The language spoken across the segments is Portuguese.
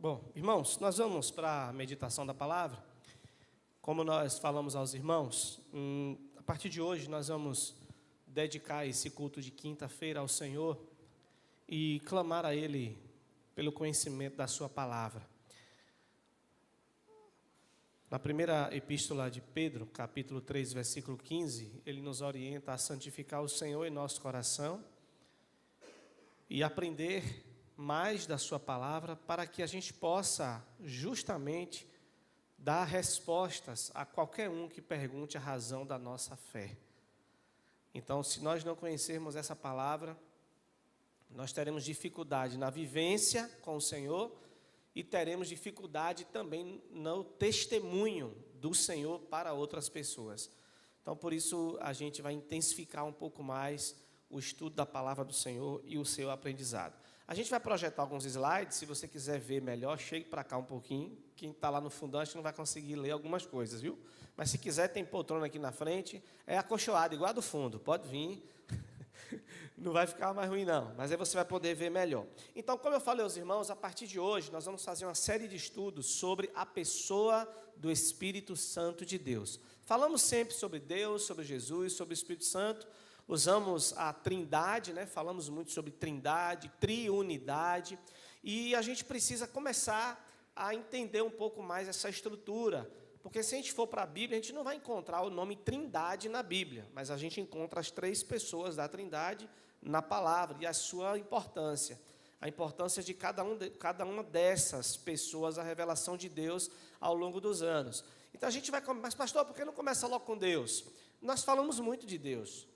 Bom, irmãos, nós vamos para a meditação da palavra. Como nós falamos aos irmãos, a partir de hoje nós vamos dedicar esse culto de quinta-feira ao Senhor e clamar a Ele pelo conhecimento da sua palavra. Na primeira epístola de Pedro, capítulo 3, versículo 15, ele nos orienta a santificar o Senhor em nosso coração e aprender mais da sua palavra para que a gente possa justamente dar respostas a qualquer um que pergunte a razão da nossa fé. Então, se nós não conhecermos essa palavra, nós teremos dificuldade na vivência com o Senhor e teremos dificuldade também no testemunho do Senhor para outras pessoas. Então, por isso, a gente vai intensificar um pouco mais o estudo da palavra do Senhor e o seu aprendizado. A gente vai projetar alguns slides, se você quiser ver melhor, chegue para cá um pouquinho. Quem está lá no fundão, acho que não vai conseguir ler algumas coisas, viu? Mas se quiser, tem poltrona aqui na frente, é acolchoado, igual a do fundo, pode vir. Não vai ficar mais ruim, não, mas aí você vai poder ver melhor. Então, como eu falei aos irmãos, a partir de hoje, nós vamos fazer uma série de estudos sobre a pessoa do Espírito Santo de Deus. Falamos sempre sobre Deus, sobre Jesus, sobre o Espírito Santo. Usamos a trindade, né? Falamos muito sobre trindade, triunidade, e a gente precisa começar a entender um pouco mais essa estrutura, porque se a gente for para a Bíblia, a gente não vai encontrar o nome trindade na Bíblia, mas a gente encontra as três pessoas da trindade na palavra e a sua importância, a importância de cada uma dessas pessoas, a revelação de Deus ao longo dos anos. Então a gente vai, mas pastor, por que não começa logo com Deus? Nós falamos muito de Deus.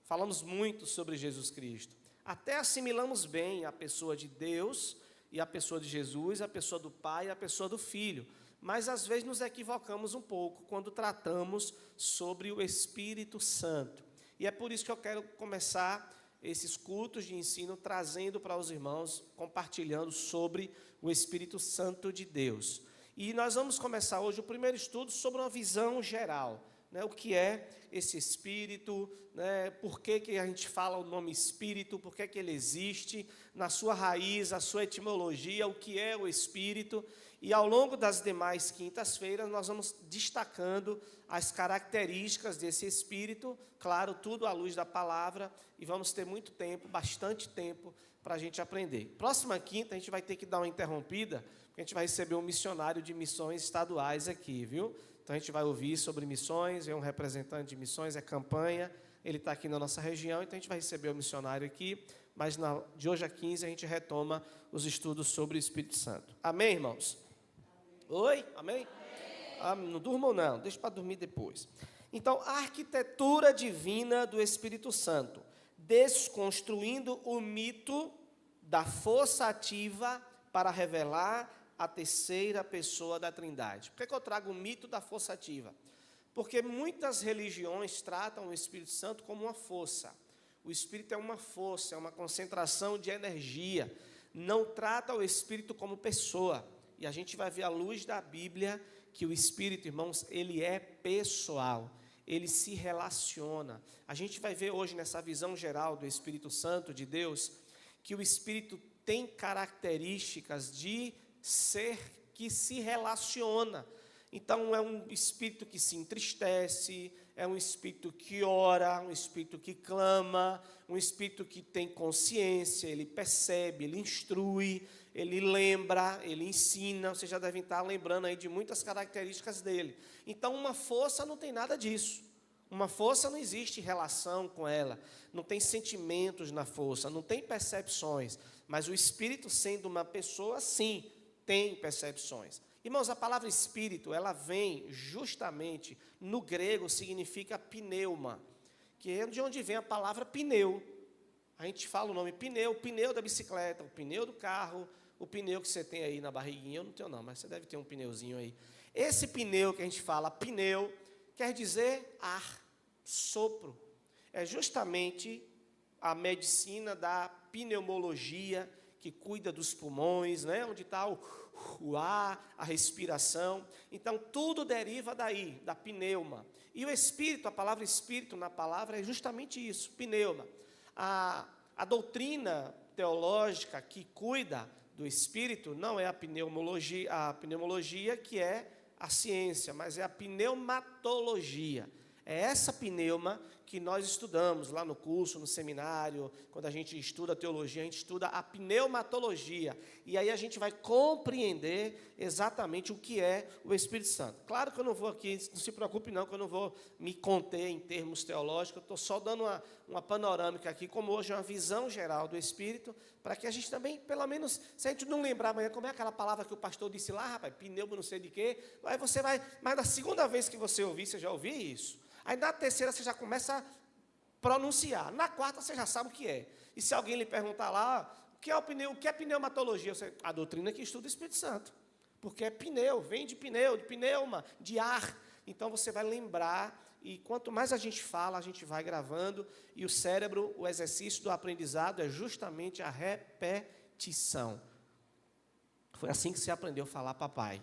Falamos muito sobre Jesus Cristo. Até assimilamos bem a pessoa de Deus e a pessoa de Jesus, a pessoa do Pai e a pessoa do Filho. Mas, às vezes, nos equivocamos um pouco quando tratamos sobre o Espírito Santo. E é por isso que eu quero começar esses cultos de ensino trazendo para os irmãos, compartilhando sobre o Espírito Santo de Deus. E nós vamos começar hoje o primeiro estudo sobre uma visão geral. O que é esse Espírito, por que a gente fala o nome Espírito, por que ele existe, na sua raiz, a sua etimologia, o que é o Espírito. E ao longo das demais quintas-feiras, nós vamos destacando as características desse Espírito, claro, tudo à luz da palavra, e vamos ter muito tempo, bastante tempo, para a gente aprender. Próxima quinta, a gente vai ter que dar uma interrompida, porque a gente vai receber um missionário de missões estaduais aqui, viu? Então, a gente vai ouvir sobre missões, é um representante de missões, é campanha, ele está aqui na nossa região, então a gente vai receber o missionário aqui, mas de hoje a 15 a gente retoma os estudos sobre o Espírito Santo. Amém, irmãos? Amém. Oi? Amém? Amém. Não durmam não, deixa para dormir depois. Então, a arquitetura divina do Espírito Santo, desconstruindo o mito da força ativa para revelar a terceira pessoa da Trindade. Por que eu trago o mito da força ativa? Porque muitas religiões tratam o Espírito Santo como uma força. O Espírito é uma força, é uma concentração de energia. Não trata o Espírito como pessoa. E a gente vai ver à luz da Bíblia que o Espírito, irmãos, ele é pessoal. Ele se relaciona. A gente vai ver hoje nessa visão geral do Espírito Santo de Deus que o Espírito tem características de ser que se relaciona. Então, é um espírito que se entristece, é um espírito que ora, um espírito que clama, um espírito que tem consciência, ele percebe, ele instrui, ele lembra, ele ensina. Vocês já devem estar lembrando aí de muitas características dele. Então, uma força não tem nada disso. Uma força não existe relação com ela, não tem sentimentos na força, não tem percepções. Mas o espírito, sendo uma pessoa, sim, tem percepções. Irmãos, a palavra espírito, ela vem justamente, no grego, significa pneuma, que é de onde vem a palavra pneu. A gente fala o nome pneu, o pneu da bicicleta, o pneu do carro, o pneu que você tem aí na barriguinha, eu não tenho não, mas você deve ter um pneuzinho aí. Esse pneu que a gente fala, pneu, quer dizer ar, sopro. É justamente a medicina da pneumologia, que cuida dos pulmões, onde está o ar, a respiração. Então, tudo deriva daí, da pneuma. E o Espírito, a palavra Espírito na palavra é justamente isso, pneuma. A doutrina teológica que cuida do Espírito não é a pneumologia que é a ciência, mas é a pneumatologia. É essa pneuma que nós estudamos lá no curso, no seminário, quando a gente estuda teologia, a gente estuda a pneumatologia. E aí a gente vai compreender exatamente o que é o Espírito Santo. Claro que eu não vou aqui, não se preocupe não, que eu não vou me conter em termos teológicos, eu estou só dando uma panorâmica aqui, como hoje é uma visão geral do Espírito, para que a gente também, pelo menos, se a gente não lembrar amanhã, como é aquela palavra que o pastor disse lá, rapaz, pneuma não sei de quê, aí você vai, mas na segunda vez que você ouvir, você já ouviu isso. Aí na terceira você já começa a pronunciar. Na quarta você já sabe o que é. E se alguém lhe perguntar lá, o que é pneumatologia? A doutrina que estuda o Espírito Santo. Porque é pneu, vem de pneu, de pneuma, de ar. Então você vai lembrar, e quanto mais a gente fala, a gente vai gravando. E o cérebro, o exercício do aprendizado é justamente a repetição. Foi assim que você aprendeu a falar papai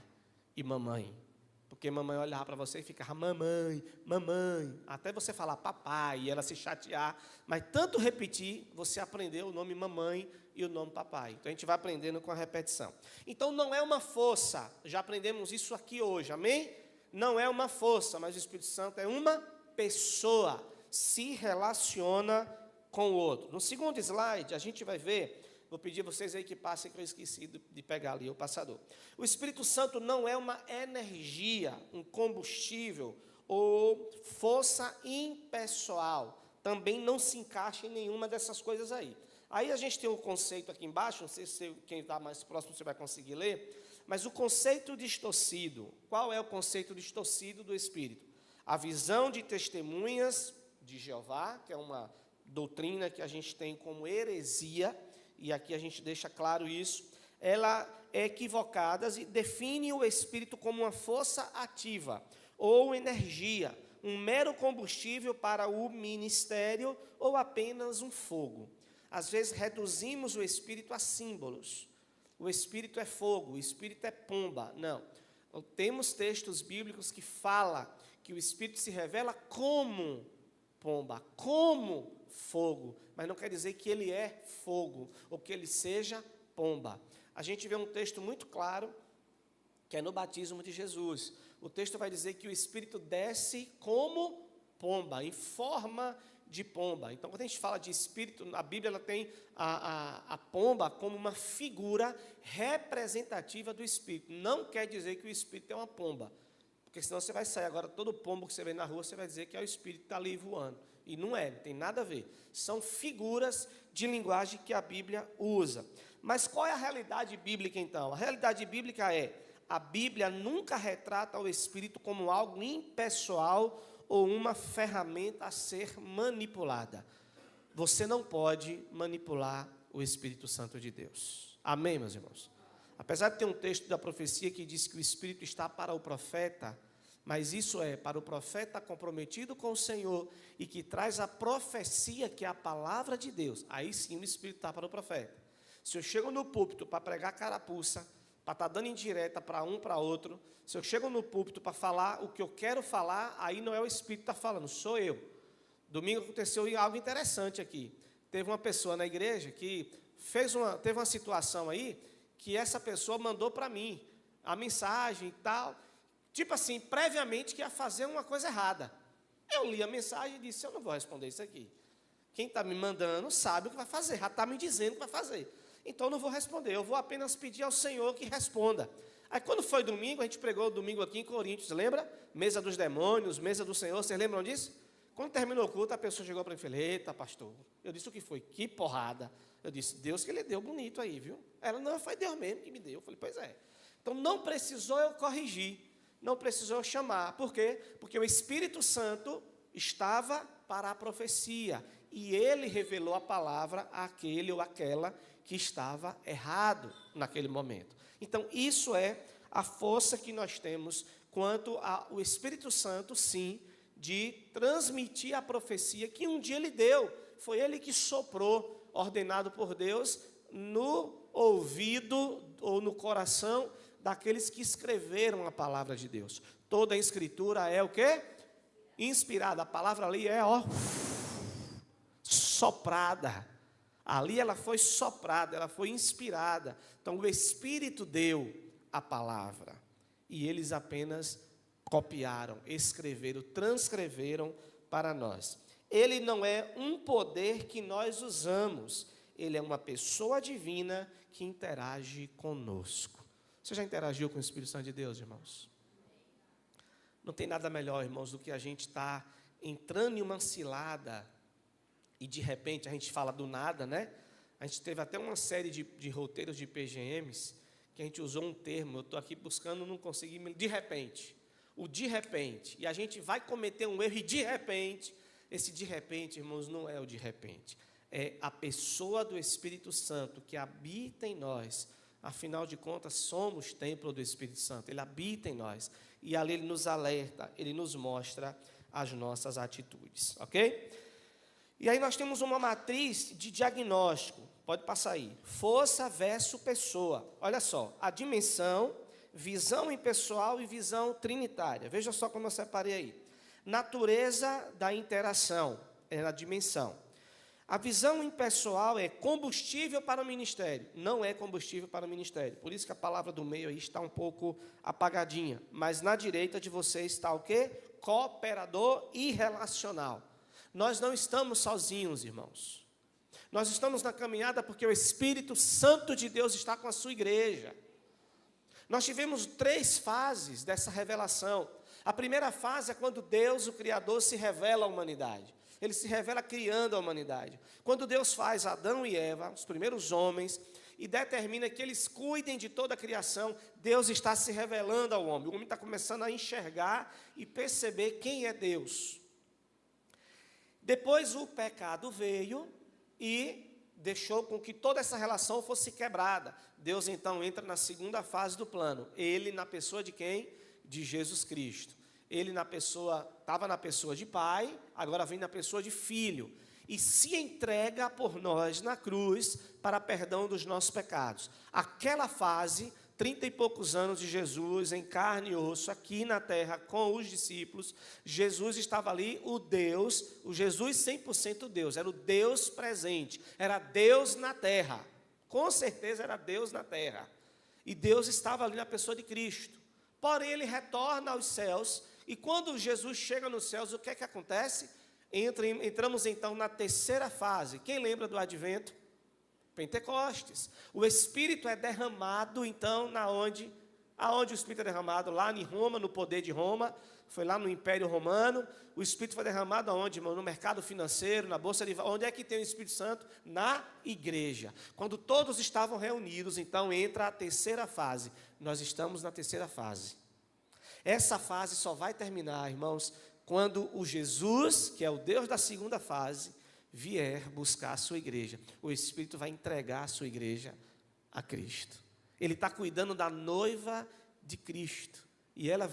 e mamãe. Porque mamãe olhava para você e ficava mamãe, mamãe, até você falar papai e ela se chatear. Mas tanto repetir, você aprendeu o nome mamãe e o nome papai. Então a gente vai aprendendo com a repetição. Então não é uma força, já aprendemos isso aqui hoje, amém? Não é uma força, mas o Espírito Santo é uma pessoa, se relaciona com o outro. No segundo slide, a gente vai ver. Vou pedir a vocês aí que passem, que eu esqueci de pegar ali o passador. O Espírito Santo não é uma energia, um combustível ou força impessoal. Também não se encaixa em nenhuma dessas coisas aí. Aí a gente tem um conceito aqui embaixo, não sei se quem está mais próximo você vai conseguir ler, mas o conceito distorcido. Qual é o conceito distorcido do Espírito? A visão de testemunhas de Jeová, que é uma doutrina que a gente tem como heresia, e aqui a gente deixa claro isso, ela é equivocada e define o Espírito como uma força ativa ou energia, um mero combustível para o ministério ou apenas um fogo. Às vezes reduzimos o Espírito a símbolos. O Espírito é fogo, o Espírito é pomba. Não. Temos textos bíblicos que falam que o Espírito se revela como pomba, como fogo, mas não quer dizer que ele é fogo, ou que ele seja pomba. A gente vê um texto muito claro, que é no batismo de Jesus. O texto vai dizer que o Espírito desce como pomba, em forma de pomba. Então, quando a gente fala de Espírito, a Bíblia ela tem a pomba como uma figura representativa do Espírito. Não quer dizer que o Espírito é uma pomba, porque senão você vai sair agora, todo pombo que você vê na rua, você vai dizer que é o Espírito que está ali voando. E não é, não tem nada a ver. São figuras de linguagem que a Bíblia usa. Mas qual é a realidade bíblica, então? A realidade bíblica é, a Bíblia nunca retrata o Espírito como algo impessoal ou uma ferramenta a ser manipulada. Você não pode manipular o Espírito Santo de Deus. Amém, meus irmãos? Apesar de ter um texto da profecia que diz que o Espírito está para o profeta, mas isso é para o profeta comprometido com o Senhor e que traz a profecia, que é a palavra de Deus. Aí sim o Espírito está para o profeta. Se eu chego no púlpito para pregar carapuça, para estar dando indireta para um, para outro, se eu chego no púlpito para falar o que eu quero falar, aí não é o Espírito que está falando, sou eu. Domingo aconteceu algo interessante aqui. Teve uma pessoa na igreja que teve uma situação aí, que essa pessoa mandou para mim a mensagem e tal, tipo assim, previamente que ia fazer uma coisa errada. Eu li a mensagem e disse, eu não vou responder isso aqui. Quem está me mandando sabe o que vai fazer, já está me dizendo o que vai fazer. Então eu não vou responder, eu vou apenas pedir ao Senhor que responda. Aí quando foi domingo, a gente pregou domingo aqui em Coríntios, lembra? Mesa dos demônios, mesa do Senhor, vocês lembram disso? Quando terminou o culto, a pessoa chegou para mim e falou, eita, pastor. Eu disse, o que foi? Que porrada. Eu disse, Deus que lhe deu bonito aí, viu? Ela, não, foi Deus mesmo que me deu. Eu falei, pois é. Então não precisou eu corrigir, não precisou eu chamar. Por quê? Porque o Espírito Santo estava para a profecia. E ele revelou a palavra àquele ou àquela que estava errado naquele momento. Então, isso é a força que nós temos quanto ao Espírito Santo, sim, de transmitir a profecia que um dia ele deu. Foi ele que soprou, ordenado por Deus, no ouvido ou no coração daqueles que escreveram a palavra de Deus. Toda a Escritura é o quê? Inspirada. A palavra ali é, soprada. Ali ela foi soprada, ela foi inspirada. Então o Espírito deu a palavra. E eles apenas copiaram, escreveram, transcreveram para nós. Ele não é um poder que nós usamos. Ele é uma pessoa divina que interage conosco. Você já interagiu com o Espírito Santo de Deus, irmãos? Não tem nada melhor, irmãos, do que a gente estar entrando em uma cilada e de repente a gente fala do nada, né? A gente teve até uma série de roteiros de PGMs que a gente usou um termo, eu estou aqui buscando, não consegui, de repente. O de repente. E a gente vai cometer um erro e de repente, esse de repente, irmãos, não é o de repente. É a pessoa do Espírito Santo que habita em nós. Afinal de contas, somos templo do Espírito Santo. Ele habita em nós. E ali ele nos alerta, ele nos mostra as nossas atitudes. Ok? E aí nós temos uma matriz de diagnóstico. Pode passar aí. Força versus pessoa. Olha só. A dimensão, visão impessoal e visão trinitária. Veja só como eu separei aí. Natureza da interação. É a dimensão. A visão impessoal é combustível para o ministério. Não é combustível para o ministério. Por isso que a palavra do meio aí está um pouco apagadinha. Mas na direita de você está o quê? Cooperador e relacional. Nós não estamos sozinhos, irmãos. Nós estamos na caminhada porque o Espírito Santo de Deus está com a sua igreja. Nós tivemos 3 fases dessa revelação. A primeira fase é quando Deus, o Criador, se revela à humanidade. Ele se revela criando a humanidade. Quando Deus faz Adão e Eva, os primeiros homens, e determina que eles cuidem de toda a criação, Deus está se revelando ao homem. O homem está começando a enxergar e perceber quem é Deus. Depois o pecado veio e deixou com que toda essa relação fosse quebrada. Deus então entra na segunda fase do plano. Ele na pessoa de quem? De Jesus Cristo. Ele estava na pessoa de pai, agora vem na pessoa de filho. E se entrega por nós na cruz para perdão dos nossos pecados. Aquela fase, 30 e poucos anos de Jesus em carne e osso, aqui na terra com os discípulos, Jesus estava ali, o Jesus 100% Deus, era o Deus presente, era Deus na terra. Com certeza era Deus na terra. E Deus estava ali na pessoa de Cristo. Porém, ele retorna aos céus. E quando Jesus chega nos céus, o que é que acontece? Entramos então na terceira fase. Quem lembra do advento? Pentecostes. O Espírito é derramado então aonde o Espírito é derramado? Lá em Roma, no poder de Roma. Foi lá no Império Romano. O Espírito foi derramado aonde, irmão? No mercado financeiro, na bolsa de valores. Onde é que tem o Espírito Santo? Na igreja. Quando todos estavam reunidos, então entra a terceira fase. Nós estamos na terceira fase. Essa fase só vai terminar, irmãos, quando o Jesus, que é o Deus da segunda fase, vier buscar a sua igreja. O Espírito vai entregar a sua igreja a Cristo. Ele está cuidando da noiva de Cristo. E ele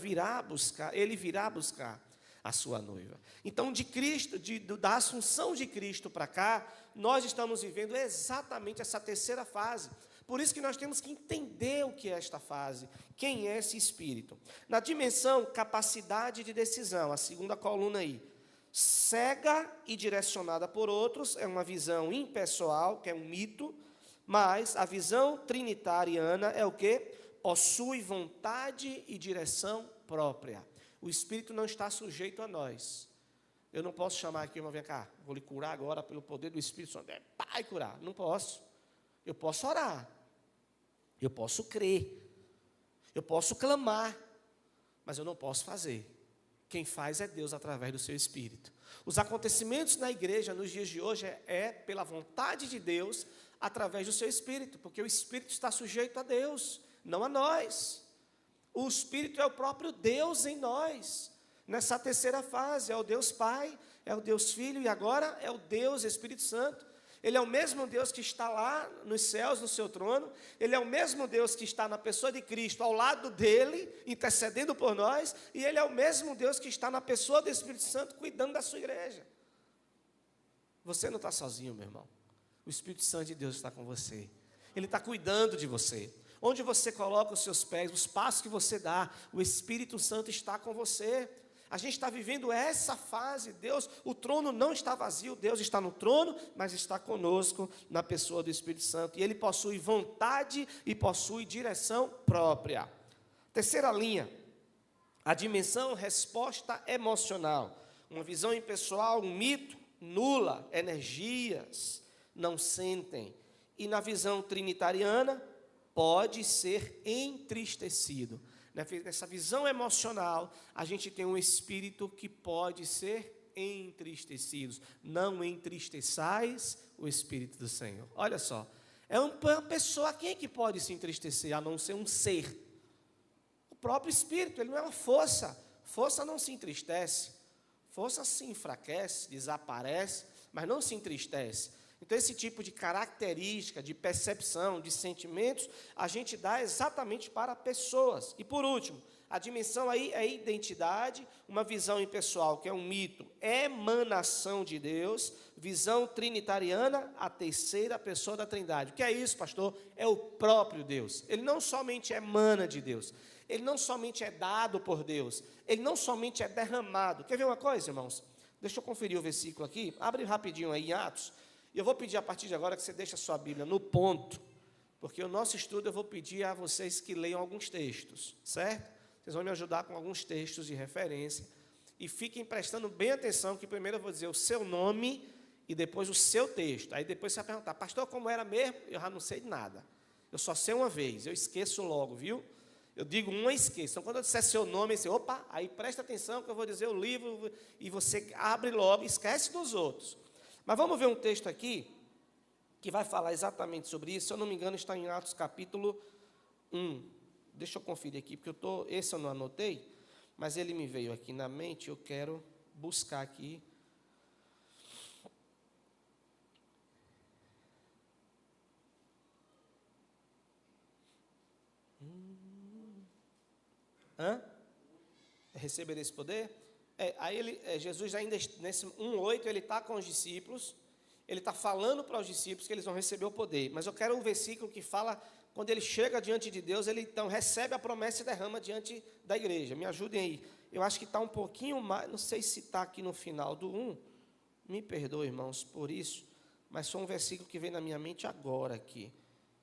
virá buscar a sua noiva. Então, de Cristo, da assunção de Cristo para cá, nós estamos vivendo exatamente essa terceira fase. Por isso que nós temos que entender o que é esta fase, quem é esse Espírito. Na dimensão capacidade de decisão, a segunda coluna aí, cega e direcionada por outros, é uma visão impessoal, que é um mito, mas a visão trinitariana é o quê? Possui vontade e direção própria. O Espírito não está sujeito a nós. Eu não posso chamar aqui, irmão, vem cá, vou lhe curar agora pelo poder do Espírito Santo. Pai, curar. Não posso. Eu posso orar. Eu posso crer, eu posso clamar, mas eu não posso fazer. Quem faz é Deus através do seu Espírito. Os acontecimentos na igreja nos dias de hoje é pela vontade de Deus através do seu Espírito, porque o Espírito está sujeito a Deus, não a nós. O Espírito é o próprio Deus em nós. Nessa terceira fase é o Deus Pai, é o Deus Filho e agora é o Deus Espírito Santo. Ele é o mesmo Deus que está lá nos céus, no seu trono. Ele é o mesmo Deus que está na pessoa de Cristo, ao lado dele, intercedendo por nós. E Ele é o mesmo Deus que está na pessoa do Espírito Santo, cuidando da sua igreja. Você não está sozinho, meu irmão. O Espírito Santo de Deus está com você. Ele está cuidando de você. Onde você coloca os seus pés, os passos que você dá, o Espírito Santo está com você. A gente está vivendo essa fase. Deus, o trono não está vazio, Deus está no trono, mas está conosco na pessoa do Espírito Santo. E Ele possui vontade e possui direção própria. Terceira linha, a dimensão resposta emocional. Uma visão impessoal, um mito, nula, energias, não sentem. E na visão trinitariana, pode ser entristecido. Nessa visão emocional, a gente tem um espírito que pode ser entristecido. Não entristeçais o Espírito do Senhor. Olha só, é uma pessoa, quem é que pode se entristecer, a não ser um ser? O próprio Espírito, ele não é uma força. Força não se entristece. Força se enfraquece, desaparece, mas não se entristece. Então, esse tipo de característica, de percepção, de sentimentos, a gente dá exatamente para pessoas. E, por último, a dimensão aí é identidade, uma visão impessoal, que é um mito, emanação de Deus, visão trinitariana, a terceira pessoa da Trindade. O que é isso, pastor? É o próprio Deus. Ele não somente emana de Deus, ele não somente é dado por Deus, ele não somente é derramado. Quer ver uma coisa, irmãos? Deixa eu conferir o versículo aqui, abre rapidinho aí em Atos. E eu vou pedir a partir de agora que você deixe a sua Bíblia no ponto, porque o nosso estudo eu vou pedir a vocês que leiam alguns textos, certo? Vocês vão me ajudar com alguns textos de referência, e fiquem prestando bem atenção, que primeiro eu vou dizer o seu nome, e depois o seu texto. Aí depois você vai perguntar, pastor, como era mesmo? Eu já não sei de nada, eu só sei uma vez, eu esqueço logo, viu? Eu digo uma e esqueço. Então, quando eu disser seu nome, você, opa, aí presta atenção que eu vou dizer o livro, e você abre logo, esquece dos outros. Mas vamos ver um texto aqui, que vai falar exatamente sobre isso. Se eu não me engano, está em Atos capítulo 1. Deixa eu conferir aqui, porque esse eu não anotei, mas ele me veio aqui na mente, eu quero buscar aqui. Receber esse poder? Jesus ainda, nesse 1:8, ele está com os discípulos, ele está falando para os discípulos que eles vão receber o poder, mas eu quero um versículo que fala, quando ele chega diante de Deus, ele então recebe a promessa e derrama diante da igreja. Me ajudem aí, eu acho que está um pouquinho mais, não sei se está aqui no final do 1, me perdoe, irmãos, por isso, mas foi um versículo que veio na minha mente agora aqui.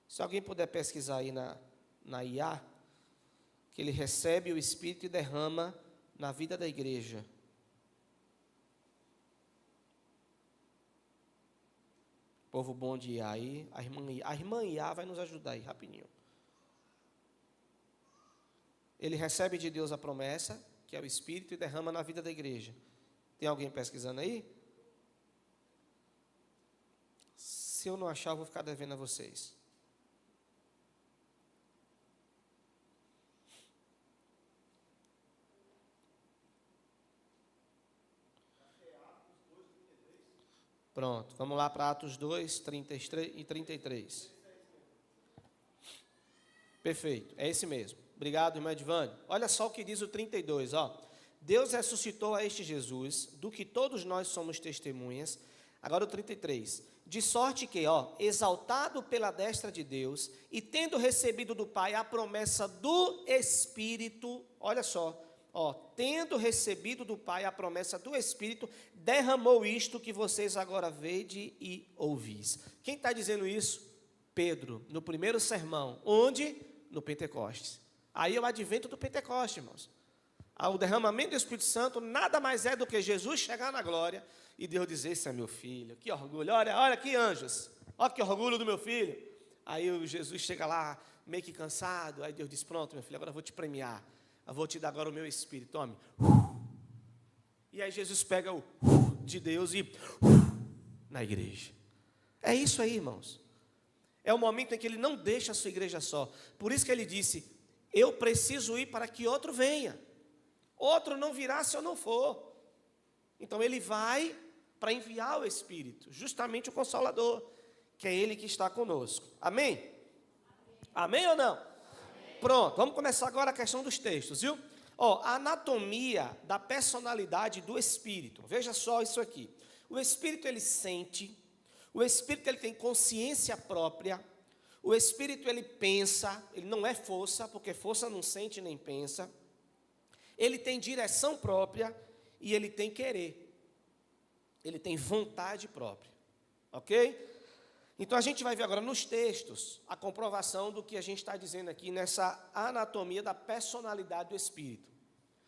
Se alguém puder pesquisar aí na IA, que ele recebe o Espírito e derrama na vida da igreja. Povo bom de Iá aí, a irmã Iá vai nos ajudar aí, rapidinho. Ele recebe de Deus a promessa, que é o Espírito, e derrama na vida da igreja. Tem alguém pesquisando aí? Se eu não achar, eu vou ficar devendo a vocês. Pronto, vamos lá para Atos 2, 33 e 33. Perfeito, é esse mesmo. Obrigado, irmã Edvane. Olha só o que diz o 32, ó. Deus ressuscitou a este Jesus, do que todos nós somos testemunhas. Agora o 33. De sorte que, ó, exaltado pela destra de Deus, e tendo recebido do Pai a promessa do Espírito, olha só, ó, tendo recebido do Pai a promessa do Espírito, derramou isto que vocês agora vede e ouvis. Quem está dizendo isso? Pedro, no primeiro sermão. Onde? No Pentecostes. Aí é o advento do Pentecostes, irmãos. O derramamento do Espírito Santo nada mais é do que Jesus chegar na glória e Deus dizer, esse é meu filho. Que orgulho, olha aqui, anjos. Olha que orgulho do meu filho. Aí o Jesus chega lá, meio que cansado. Aí Deus diz, pronto, meu filho, agora eu vou te premiar. Eu vou te dar agora o meu Espírito, tome. E aí Jesus pega o de Deus e na igreja. É isso aí, irmãos. É o momento em que ele não deixa a sua igreja só. Por isso que ele disse, eu preciso ir para que outro venha. Outro não virá se eu não for. Então ele vai para enviar o Espírito, justamente o Consolador, que é ele que está conosco. Amém? Amém ou não? Amém. Pronto, vamos começar agora a questão dos textos, viu? Ó, a anatomia da personalidade do Espírito. Veja só isso aqui. O Espírito, ele sente. O Espírito, ele tem consciência própria. O Espírito, ele pensa. Ele não é força, porque força não sente nem pensa. Ele tem direção própria e ele tem querer. Ele tem vontade própria. Ok? Então a gente vai ver agora nos textos a comprovação do que a gente está dizendo aqui nessa anatomia da personalidade do Espírito.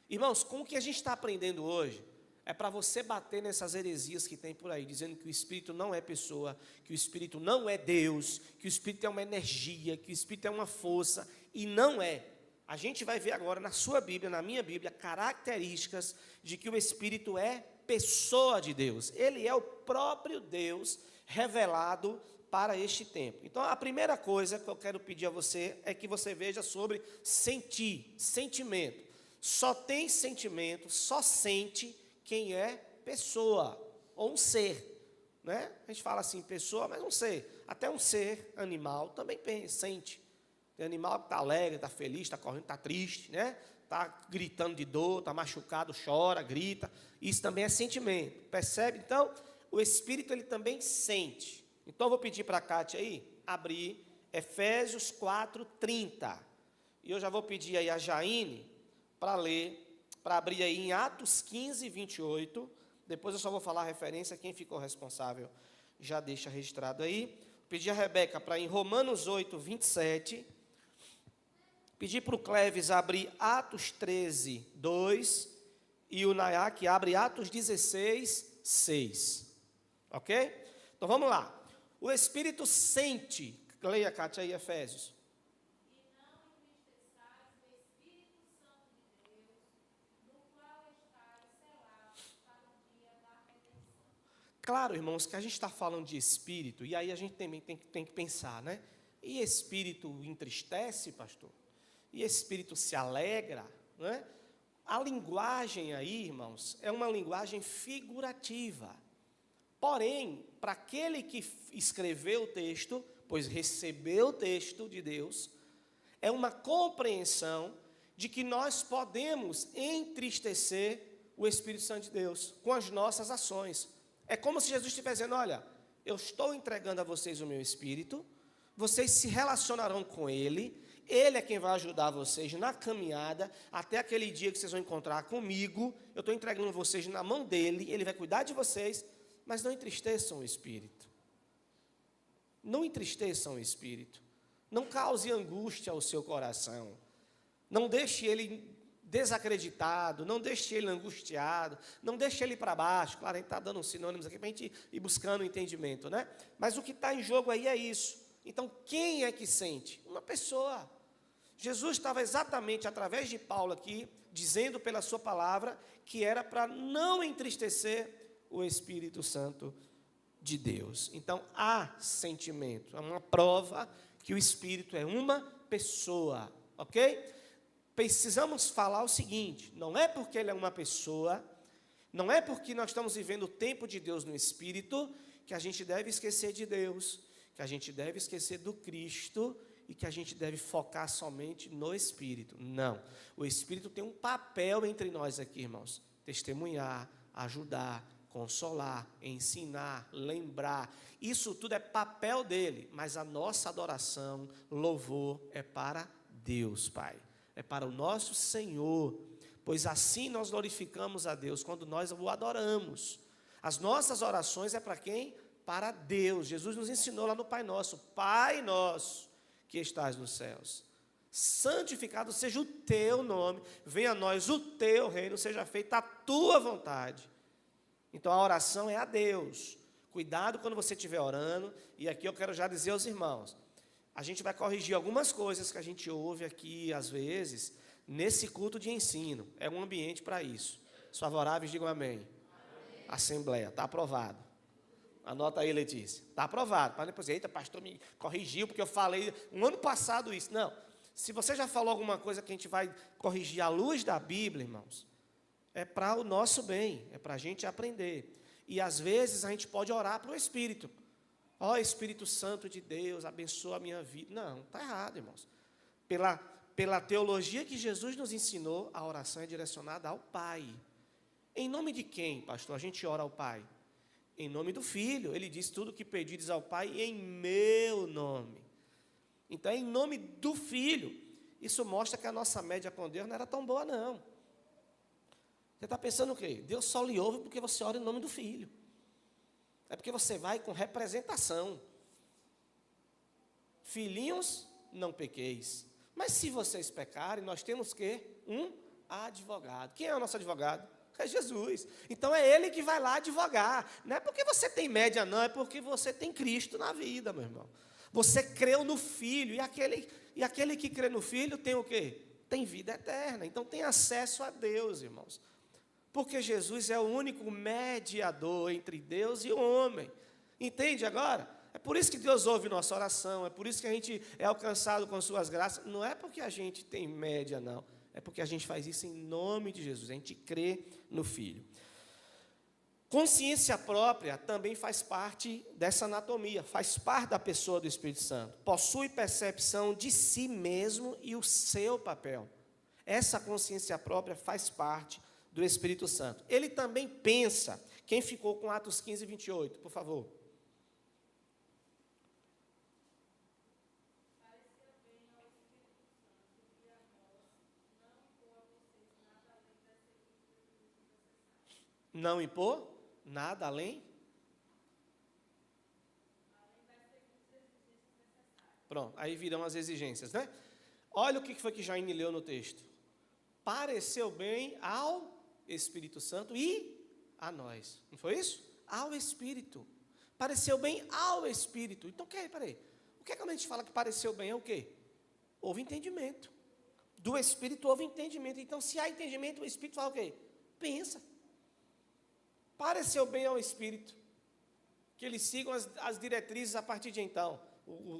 Irmãos, com o que a gente está aprendendo hoje, é para você bater nessas heresias que tem por aí, dizendo que o Espírito não é pessoa, que o Espírito não é Deus, que o Espírito é uma energia, que o Espírito é uma força, e não é. A gente vai ver agora na sua Bíblia, na minha Bíblia, características de que o Espírito é pessoa de Deus. Ele é o próprio Deus revelado para este tempo. Então, a primeira coisa que eu quero pedir a você é que você veja sobre sentir, sentimento. Só tem sentimento, só sente quem é pessoa, ou um ser, né? A gente fala assim, pessoa, mas um ser. Até um ser animal também sente. Tem animal que está alegre, está feliz, está correndo, está triste, né? Está gritando de dor, está machucado, chora, grita. Isso também é sentimento, percebe? Então, o Espírito, ele também sente. Então, eu vou pedir para a Kátia aí, abrir Efésios 4:30. E eu já vou pedir aí a Jaine para ler, para abrir aí em Atos 15:28. Depois eu só vou falar a referência, quem ficou responsável já deixa registrado aí. Pedir a Rebeca para ir em Romanos 8:27. Pedir para o Cleves abrir Atos 13:2. E o Nayá que abre Atos 16:6. Ok? Então vamos lá. O Espírito sente, leia, Kátia, aí, Efésios. Claro, irmãos, que a gente está falando de Espírito, e aí a gente também tem que pensar, né? E Espírito entristece, pastor? E Espírito se alegra, né? A linguagem aí, irmãos, é uma linguagem figurativa. Porém, para aquele que escreveu o texto, pois recebeu o texto de Deus, é uma compreensão de que nós podemos entristecer o Espírito Santo de Deus com as nossas ações. É como se Jesus estivesse dizendo, olha, eu estou entregando a vocês o meu Espírito, vocês se relacionarão com Ele é quem vai ajudar vocês na caminhada, até aquele dia que vocês vão encontrar comigo, eu estou entregando vocês na mão dEle, Ele vai cuidar de vocês, mas não entristeçam o Espírito. Não entristeçam o Espírito. Não cause angústia ao seu coração. Não deixe ele desacreditado, não deixe ele angustiado, não deixe ele para baixo. Claro, a gente está dando uns sinônimos aqui para a gente ir buscando o entendimento, né? Mas o que está em jogo aí é isso. Então, quem é que sente? Uma pessoa. Jesus estava exatamente, através de Paulo aqui, dizendo pela sua palavra, que era para não entristecer o Espírito Santo de Deus. Então, há sentimento, é uma prova que o Espírito é uma pessoa, ok? Precisamos falar o seguinte, não é porque ele é uma pessoa, não é porque nós estamos vivendo o tempo de Deus no Espírito, que a gente deve esquecer de Deus, que a gente deve esquecer do Cristo, e que a gente deve focar somente no Espírito. Não, o Espírito tem um papel entre nós aqui, irmãos, testemunhar, ajudar, consolar, ensinar, lembrar, isso tudo é papel dele, mas a nossa adoração, louvor é para Deus, Pai, é para o nosso Senhor, pois assim nós glorificamos a Deus, quando nós o adoramos. As nossas orações é para quem? Para Deus. Jesus nos ensinou lá no Pai Nosso, Pai Nosso, que estás nos céus, santificado seja o teu nome, venha a nós o teu reino, seja feita a tua vontade. Então a oração é a Deus. Cuidado quando você estiver orando, e aqui eu quero já dizer aos irmãos, a gente vai corrigir algumas coisas que a gente ouve aqui, às vezes, nesse culto de ensino, é um ambiente para isso. Os favoráveis digam amém. Amém. Assembleia, está aprovado. Anota aí, Letícia. Está aprovado. Para depois, eita, pastor me corrigiu, porque eu falei um ano passado isso. Não. Se você já falou alguma coisa que a gente vai corrigir à luz da Bíblia, irmãos, é para o nosso bem, é para a gente aprender. E às vezes a gente pode orar para o Espírito. Ó, Espírito Santo de Deus, abençoa a minha vida. Não, está errado, irmãos. Pela teologia que Jesus nos ensinou, a oração é direcionada ao Pai. Em nome de quem, pastor, a gente ora ao Pai? Em nome do Filho. Ele diz tudo o que pedires ao Pai em meu nome. Então é em nome do Filho. Isso mostra que a nossa média com Deus não era tão boa, não. Você está pensando o quê? Deus só lhe ouve porque você ora em nome do Filho. É porque você vai com representação. Filhinhos, não pequeis. Mas se vocês pecarem, nós temos que um advogado. Quem é o nosso advogado? É Jesus. Então é Ele que vai lá advogar. Não é porque você tem média, não. É porque você tem Cristo na vida, meu irmão. Você creu no Filho. E aquele que crê no Filho tem o quê? Tem vida eterna. Então tem acesso a Deus, irmãos. Porque Jesus é o único mediador entre Deus e o homem. Entende agora? É por isso que Deus ouve nossa oração, é por isso que a gente é alcançado com suas graças. Não é porque a gente tem média, não. É porque a gente faz isso em nome de Jesus. A gente crê no Filho. Consciência própria também faz parte dessa anatomia, faz parte da pessoa do Espírito Santo. Possui percepção de si mesmo e o seu papel. Essa consciência própria faz parte do Espírito Santo. Ele também pensa. Quem ficou com Atos 15, 28, por favor? Não impor nada além. Pronto, aí virão as exigências, né? Olha o que foi que Jaine leu no texto. Pareceu bem ao Espírito Santo e a nós. Não foi isso? Ao Espírito. Pareceu bem ao Espírito. Então, peraí. O que é quando a gente fala que pareceu bem é o quê? Houve entendimento. Do Espírito houve entendimento. Então, se há entendimento, o Espírito fala o quê? Pensa. Pareceu bem ao Espírito. Que eles sigam as diretrizes a partir de então.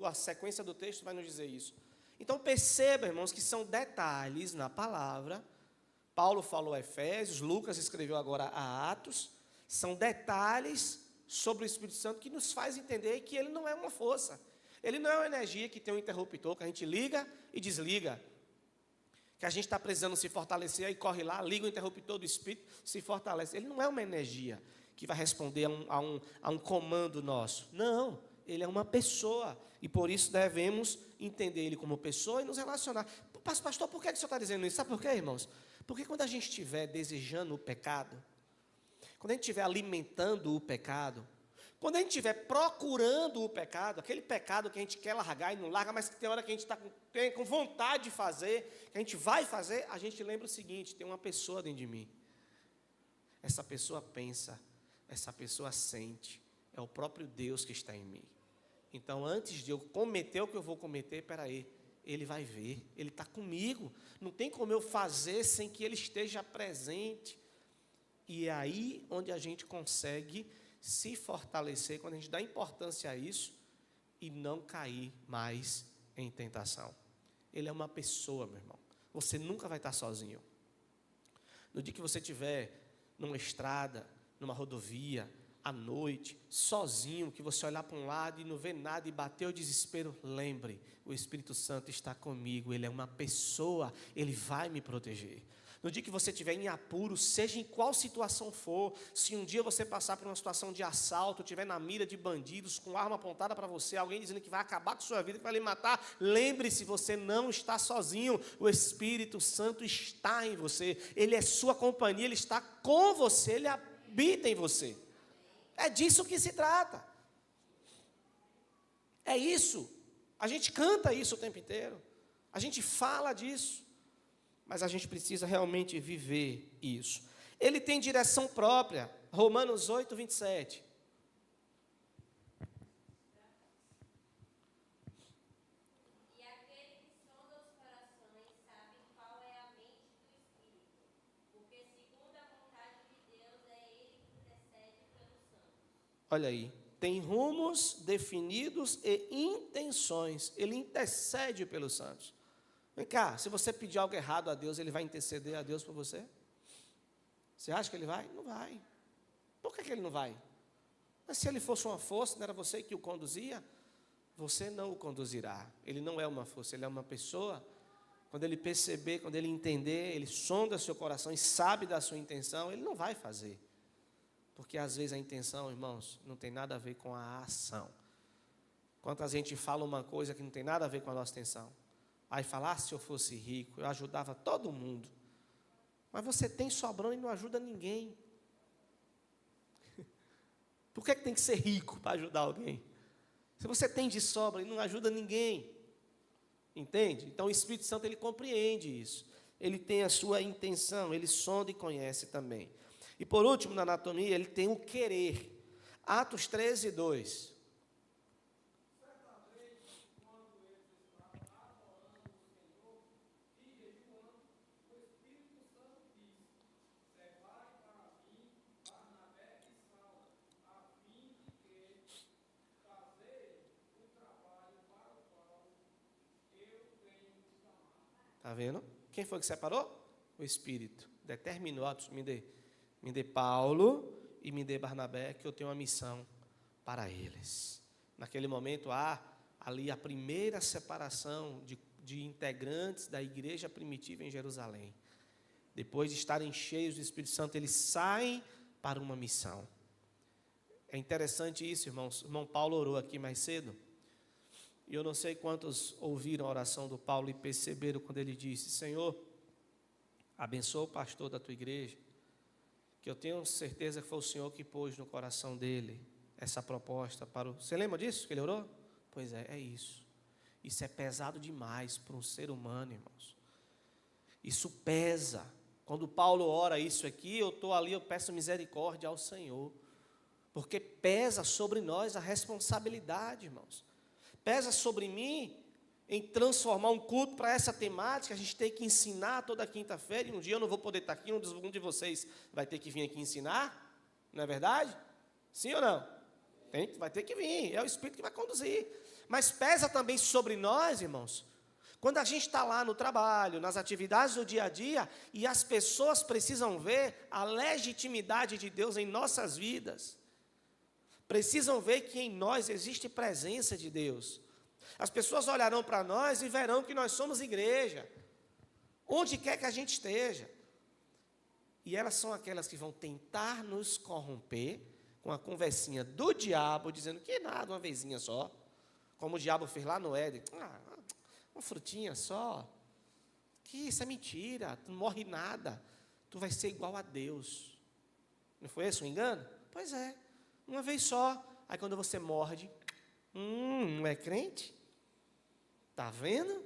A sequência do texto vai nos dizer isso. Então, perceba, irmãos, que são detalhes na palavra. Paulo falou a Efésios, Lucas escreveu agora a Atos. São detalhes sobre o Espírito Santo que nos faz entender que ele não é uma força. Ele não é uma energia que tem um interruptor que a gente liga e desliga. Que a gente está precisando se fortalecer, aí corre lá, liga o interruptor do Espírito, se fortalece. Ele não é uma energia que vai responder a um comando nosso. Não, ele é uma pessoa. E por isso devemos entender ele como pessoa e nos relacionar. Pastor, por que o senhor está dizendo isso? Sabe por quê, irmãos? Porque quando a gente estiver desejando o pecado, quando a gente estiver alimentando o pecado, quando a gente estiver procurando o pecado, aquele pecado que a gente quer largar e não larga, mas que tem hora que a gente está com vontade de fazer, que a gente vai fazer, a gente lembra o seguinte: tem uma pessoa dentro de mim. Essa pessoa pensa, essa pessoa sente, é o próprio Deus que está em mim. Então, antes de eu cometer o que eu vou cometer, peraí, Ele vai ver, Ele está comigo. Não tem como eu fazer sem que Ele esteja presente. E é aí onde a gente consegue se fortalecer, quando a gente dá importância a isso e não cair mais em tentação. Ele é uma pessoa, meu irmão. Você nunca vai estar sozinho. No dia que você estiver numa estrada, numa rodovia, à noite, sozinho, que você olhar para um lado e não vê nada e bater o desespero, lembre, o Espírito Santo está comigo, Ele é uma pessoa, Ele vai me proteger. No dia que você estiver em apuro, seja em qual situação for, se um dia você passar por uma situação de assalto, estiver na mira de bandidos, com arma apontada para você, alguém dizendo que vai acabar com sua vida, que vai lhe matar, lembre-se, você não está sozinho, o Espírito Santo está em você, Ele é sua companhia, Ele está com você, Ele habita em você. É disso que se trata. É isso. A gente canta isso o tempo inteiro. A gente fala disso. Mas a gente precisa realmente viver isso. Ele tem direção própria. Romanos 8, 27. E aquele que sonda os corações sabe qual é a mente do Espírito, porque segundo a vontade de Deus é Ele que intercede pelos santos. Olha aí. Tem rumos definidos e intenções. Ele intercede pelos santos. Vem cá, se você pedir algo errado a Deus, Ele vai interceder a Deus por você? Você acha que Ele vai? Não vai. Por que Ele não vai? Mas se Ele fosse uma força, não era você que o conduzia? Você não o conduzirá. Ele não é uma força, Ele é uma pessoa. Quando Ele perceber, quando Ele entender, Ele sonda seu coração e sabe da sua intenção, Ele não vai fazer. Porque às vezes a intenção, irmãos, não tem nada a ver com a ação. Quantas gente fala uma coisa que não tem nada a ver com a nossa intenção. Aí falar, se eu fosse rico, eu ajudava todo mundo. Mas você tem sobrando e não ajuda ninguém. Por que tem que ser rico para ajudar alguém? Se você tem de sobra e não ajuda ninguém. Entende? Então o Espírito Santo, ele compreende isso. Ele tem a sua intenção, ele sonda e conhece também. E por último, na anatomia, ele tem o querer. Atos 13, 2. Está vendo? Quem foi que separou? O Espírito. Determinou, me dê Paulo e me dê Barnabé, que eu tenho uma missão para eles. Naquele momento, há ali a primeira separação de integrantes da igreja primitiva em Jerusalém. Depois de estarem cheios do Espírito Santo, eles saem para uma missão. É interessante isso, irmãos. O irmão Paulo orou aqui mais cedo. E eu não sei quantos ouviram a oração do Paulo e perceberam quando ele disse: Senhor, abençoa o pastor da tua igreja, que eu tenho certeza que foi o Senhor que pôs no coração dele essa proposta para o... Você lembra disso que ele orou? Pois é isso. Isso é pesado demais para um ser humano, irmãos. Isso pesa. Quando Paulo ora isso aqui, eu estou ali, eu peço misericórdia ao Senhor, porque pesa sobre nós a responsabilidade, irmãos. Pesa sobre mim em transformar um culto para essa temática. A gente tem que ensinar toda quinta-feira, e um dia eu não vou poder estar aqui, um de vocês vai ter que vir aqui ensinar, não é verdade? Sim ou não? Vai ter que vir, é o Espírito que vai conduzir. Mas pesa também sobre nós, irmãos, quando a gente está lá no trabalho, nas atividades do dia a dia, e as pessoas precisam ver a legitimidade de Deus em nossas vidas. Precisam ver que em nós existe presença de Deus. As pessoas olharão para nós e verão que nós somos igreja, onde quer que a gente esteja. E elas são aquelas que vão tentar nos corromper com a conversinha do diabo, dizendo que nada, uma vezinha só. Como o diabo fez lá no Éden. Uma frutinha só. Que isso é mentira, tu não morre nada. Tu vai ser igual a Deus. Não foi esse o engano? Pois é. Uma vez só, aí quando você morde, não é crente? Está vendo?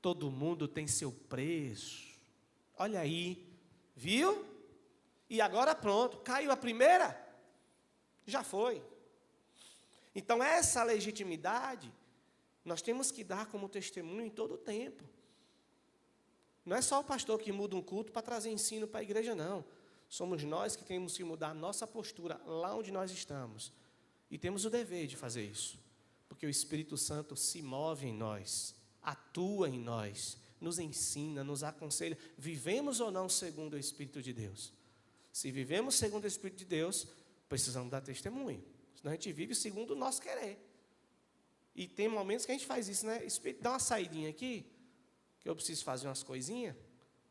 Todo mundo tem seu preço. Olha aí, viu? E agora pronto, caiu a primeira? Já foi. Então essa legitimidade, nós temos que dar como testemunho em todo o tempo. Não é só o pastor que muda um culto para trazer ensino para a igreja, não. Somos nós que temos que mudar a nossa postura lá onde nós estamos. E temos o dever de fazer isso. Porque o Espírito Santo se move em nós, atua em nós, nos ensina, nos aconselha. Vivemos ou não segundo o Espírito de Deus? Se vivemos segundo o Espírito de Deus, precisamos dar testemunho. Senão a gente vive segundo o nosso querer. E tem momentos que a gente faz isso, né? Espírito, dá uma saidinha aqui, que eu preciso fazer umas coisinhas,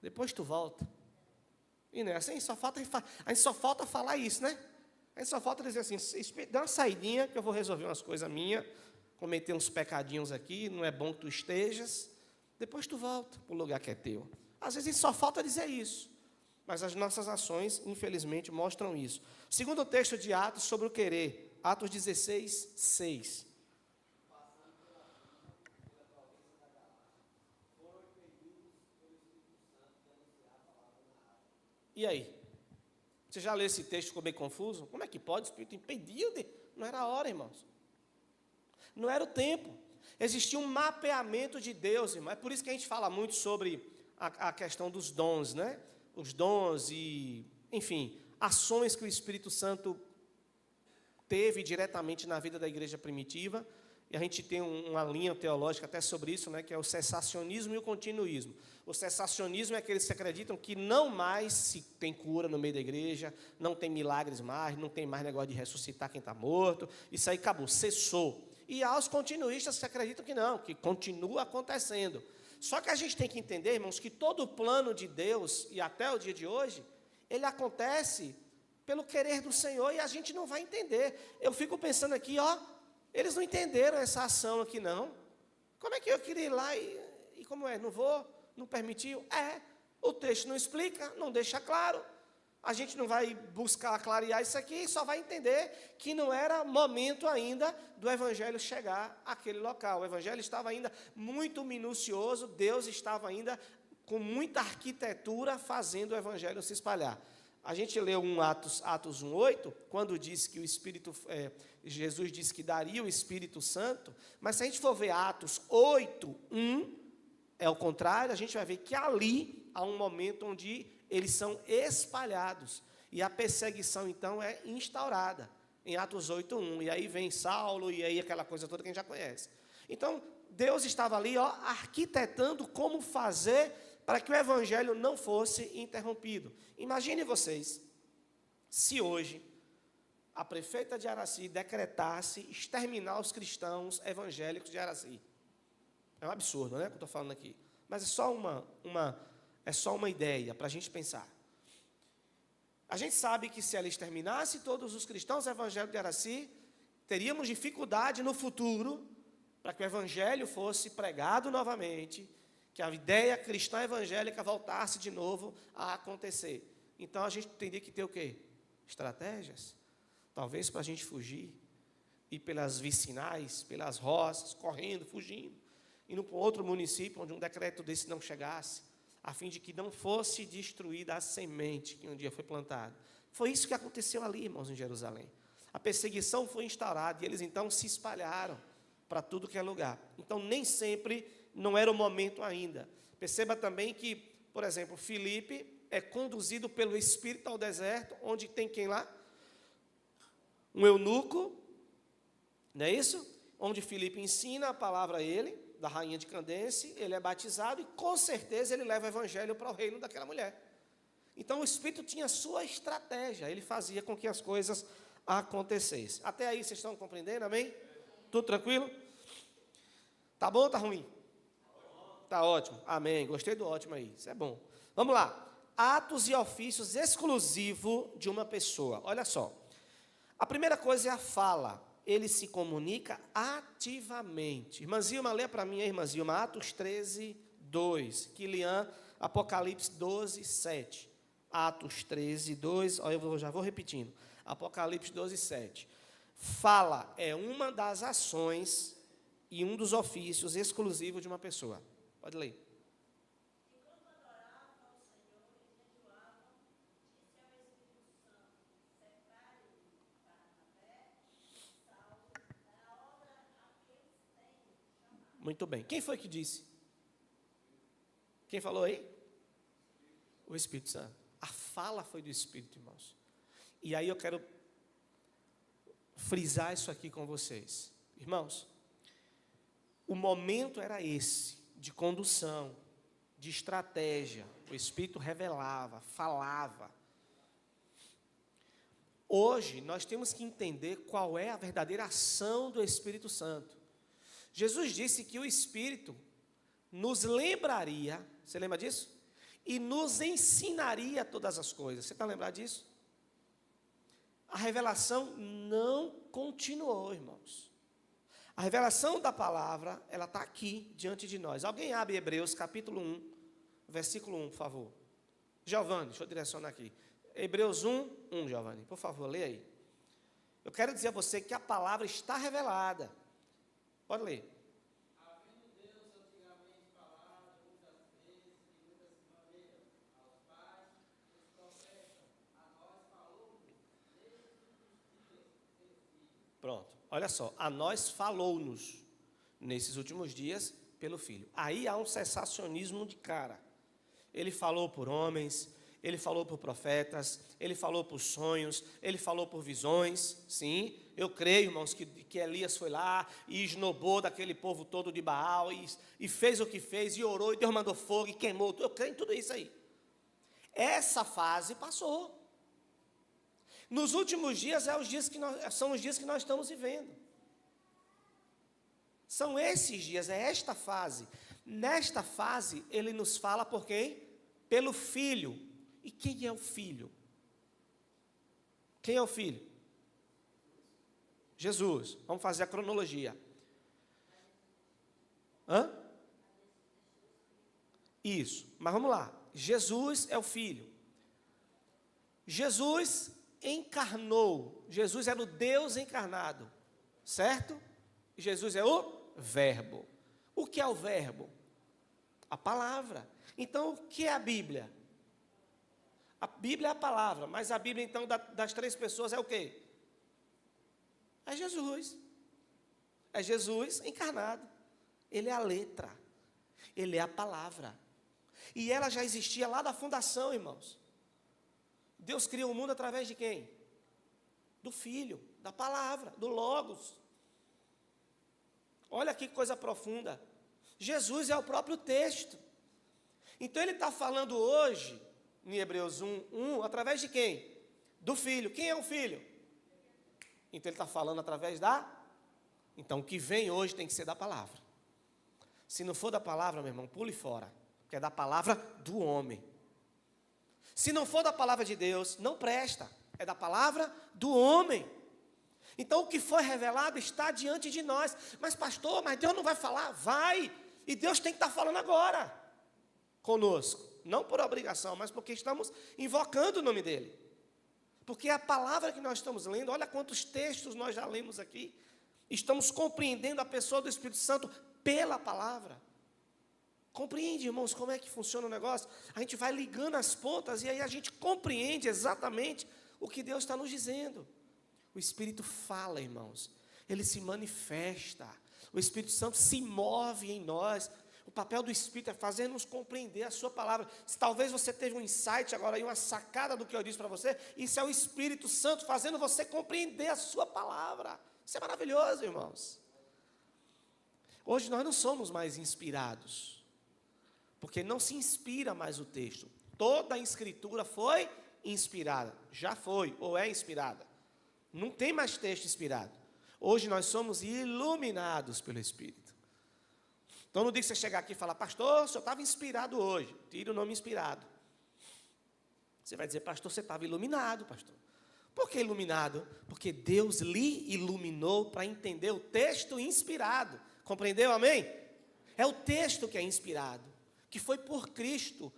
depois tu volta. E não é assim, a gente só falta falar isso, né? A gente só falta dizer assim: dá uma saidinha que eu vou resolver umas coisas minhas, cometer uns pecadinhos aqui, não é bom que tu estejas, depois tu volta para o lugar que é teu. Às vezes a gente só falta dizer isso, mas as nossas ações, infelizmente, mostram isso. Segundo texto de Atos sobre o querer, Atos 16, 6. E aí? Você já leu esse texto, ficou bem confuso? Como é que pode? O Espírito impediu? Não era a hora, irmãos. Não era o tempo. Existia um mapeamento de Deus, irmão. É por isso que a gente fala muito sobre a questão dos dons, né? Os dons e, enfim, ações que o Espírito Santo teve diretamente na vida da igreja primitiva. E a gente tem uma linha teológica até sobre isso, né, que é o cessacionismo e o continuismo. O cessacionismo é aqueles que acreditam que não mais se tem cura no meio da igreja, não tem milagres mais, não tem mais negócio de ressuscitar quem está morto, isso aí acabou, cessou. E há os continuistas que acreditam que não, que continua acontecendo. Só que a gente tem que entender, irmãos, que todo o plano de Deus, e até o dia de hoje, ele acontece pelo querer do Senhor e a gente não vai entender. Eu fico pensando aqui, eles não entenderam essa ação aqui, não. Como é que eu queria ir lá e como é? Não vou? Não permitiu? O texto não explica, não deixa claro. A gente não vai buscar clarear isso aqui, só vai entender que não era momento ainda do evangelho chegar àquele local. O evangelho estava ainda muito minucioso, Deus estava ainda com muita arquitetura fazendo o evangelho se espalhar. A gente leu Atos 1:8, quando diz que Jesus disse que daria o Espírito Santo, mas se a gente for ver Atos 8:1, é o contrário, a gente vai ver que ali há um momento onde eles são espalhados, e a perseguição então é instaurada, em Atos 8:1, e aí vem Saulo, e aí aquela coisa toda que a gente já conhece. Então, Deus estava ali, arquitetando como fazer para que o evangelho não fosse interrompido. Imagine vocês, se hoje a prefeita de Araci decretasse exterminar os cristãos evangélicos de Araci. É um absurdo, né, que eu estou falando aqui. Mas é só uma ideia para a gente pensar. A gente sabe que se ela exterminasse todos os cristãos evangélicos de Araci, teríamos dificuldade no futuro para que o evangelho fosse pregado novamente, que a ideia cristã evangélica voltasse de novo a acontecer. Então, a gente teria que ter o quê? Estratégias. Talvez para a gente fugir, ir pelas vicinais, pelas roças, correndo, fugindo, indo para outro município onde um decreto desse não chegasse, a fim de que não fosse destruída a semente que um dia foi plantada. Foi isso que aconteceu ali, irmãos, em Jerusalém. A perseguição foi instaurada e eles então se espalharam para tudo que é lugar. Então, nem sempre não era o momento ainda. Perceba também que, por exemplo, Filipe é conduzido pelo Espírito ao deserto, onde tem quem lá? Um eunuco, não é isso? Onde Filipe ensina a palavra a ele, da rainha de Candence, ele é batizado e com certeza ele leva o evangelho para o reino daquela mulher. Então o Espírito tinha sua estratégia, ele fazia com que as coisas acontecessem. Até aí vocês estão compreendendo, amém? Tudo tranquilo? Tá bom ou tá ruim? Tá ótimo, amém, gostei do ótimo aí, isso é bom. Vamos lá, atos e ofícios exclusivos de uma pessoa. Olha só, a primeira coisa é a fala. Ele se comunica ativamente. Irmã Zilma, lê para mim, irmã Zilma, Atos 13:2. Kilian, Apocalipse 12:7. Atos 13:2. Eu já vou repetindo. Apocalipse 12:7. Fala é uma das ações e um dos ofícios exclusivos de uma pessoa. Pode ler. Muito bem. Quem foi que disse? Quem falou aí? O Espírito Santo. A fala foi do Espírito, irmãos. E aí eu quero frisar isso aqui com vocês. Irmãos, o momento era esse, de condução, de estratégia. O Espírito revelava, falava. Hoje, nós temos que entender qual é a verdadeira ação do Espírito Santo. Jesus disse que o Espírito nos lembraria, você lembra disso? E nos ensinaria todas as coisas. Você está lembrado disso? A revelação não continuou, irmãos. A revelação da palavra, ela está aqui, diante de nós. Alguém abre Hebreus, capítulo 1, versículo 1, por favor. Giovanni, deixa eu direcionar aqui. Hebreus 1, Giovanni, por favor, lê aí. Eu quero dizer a você que a palavra está revelada. Pode ler. Havendo Deus antigamente falado muitas vezes e muitas maneiras aos pais, os profetas, a nós falou desde os dias pelo Filho. Pronto, olha só, a nós falou-nos nesses últimos dias pelo Filho. Aí há um cessacionismo de cara. Ele falou por homens, ele falou por profetas, ele falou por sonhos, ele falou por visões, sim. Eu creio, irmãos, que Elias foi lá e esnobou daquele povo todo de Baal e fez o que fez, e orou, e Deus mandou fogo e queimou. Eu creio em tudo isso aí. Essa fase passou. Nos últimos dias, são os dias que nós estamos vivendo. São esses dias, é esta fase. Nesta fase, ele nos fala por quem? Pelo Filho. E quem é o Filho? Quem é o Filho? Jesus. Vamos fazer a cronologia. Isso. Mas vamos lá. Jesus é o Filho. Jesus encarnou. Jesus era o Deus encarnado, certo? Jesus é o Verbo. O que é o Verbo? A palavra. Então, o que é a Bíblia? A Bíblia é a palavra, mas a Bíblia, então, das três pessoas é o quê? É Jesus. É Jesus encarnado. Ele é a letra. Ele é a palavra. E ela já existia lá da fundação, irmãos. Deus criou o mundo através de quem? Do Filho, da palavra, do Logos. Olha que coisa profunda. Jesus é o próprio texto. Então ele está falando hoje, em Hebreus 1, através de quem? Do Filho. Quem é o Filho? Então ele está falando através da... Então o que vem hoje tem que ser da palavra. Se não for da palavra, meu irmão, pule fora. Que é da palavra do homem. Se não for da palavra de Deus, não presta. É da palavra do homem. Então o que foi revelado está diante de nós. Mas pastor, mas Deus não vai falar? Vai. E Deus tem que estar falando agora conosco. Não por obrigação, mas porque estamos invocando o nome dele. Porque a palavra que nós estamos lendo, olha quantos textos nós já lemos aqui. Estamos compreendendo a pessoa do Espírito Santo pela palavra. Compreende, irmãos, como é que funciona o negócio? A gente vai ligando as pontas e aí a gente compreende exatamente o que Deus está nos dizendo. O Espírito fala, irmãos. Ele se manifesta. O Espírito Santo se move em nós. O papel do Espírito é fazer-nos compreender a sua palavra. Se talvez você teve um insight agora aí, uma sacada do que eu disse para você, isso é o Espírito Santo fazendo você compreender a sua palavra. Isso é maravilhoso, irmãos. Hoje nós não somos mais inspirados, porque não se inspira mais o texto. Toda a escritura foi inspirada. Já foi, ou é inspirada. Não tem mais texto inspirado. Hoje nós somos iluminados pelo Espírito. Então, no dia que você chegar aqui e falar, pastor, o senhor estava inspirado hoje. Tira o nome inspirado. Você vai dizer, pastor, você estava iluminado, pastor. Por que iluminado? Porque Deus lhe iluminou para entender o texto inspirado. Compreendeu, amém? É o texto que é inspirado, que foi por Cristo,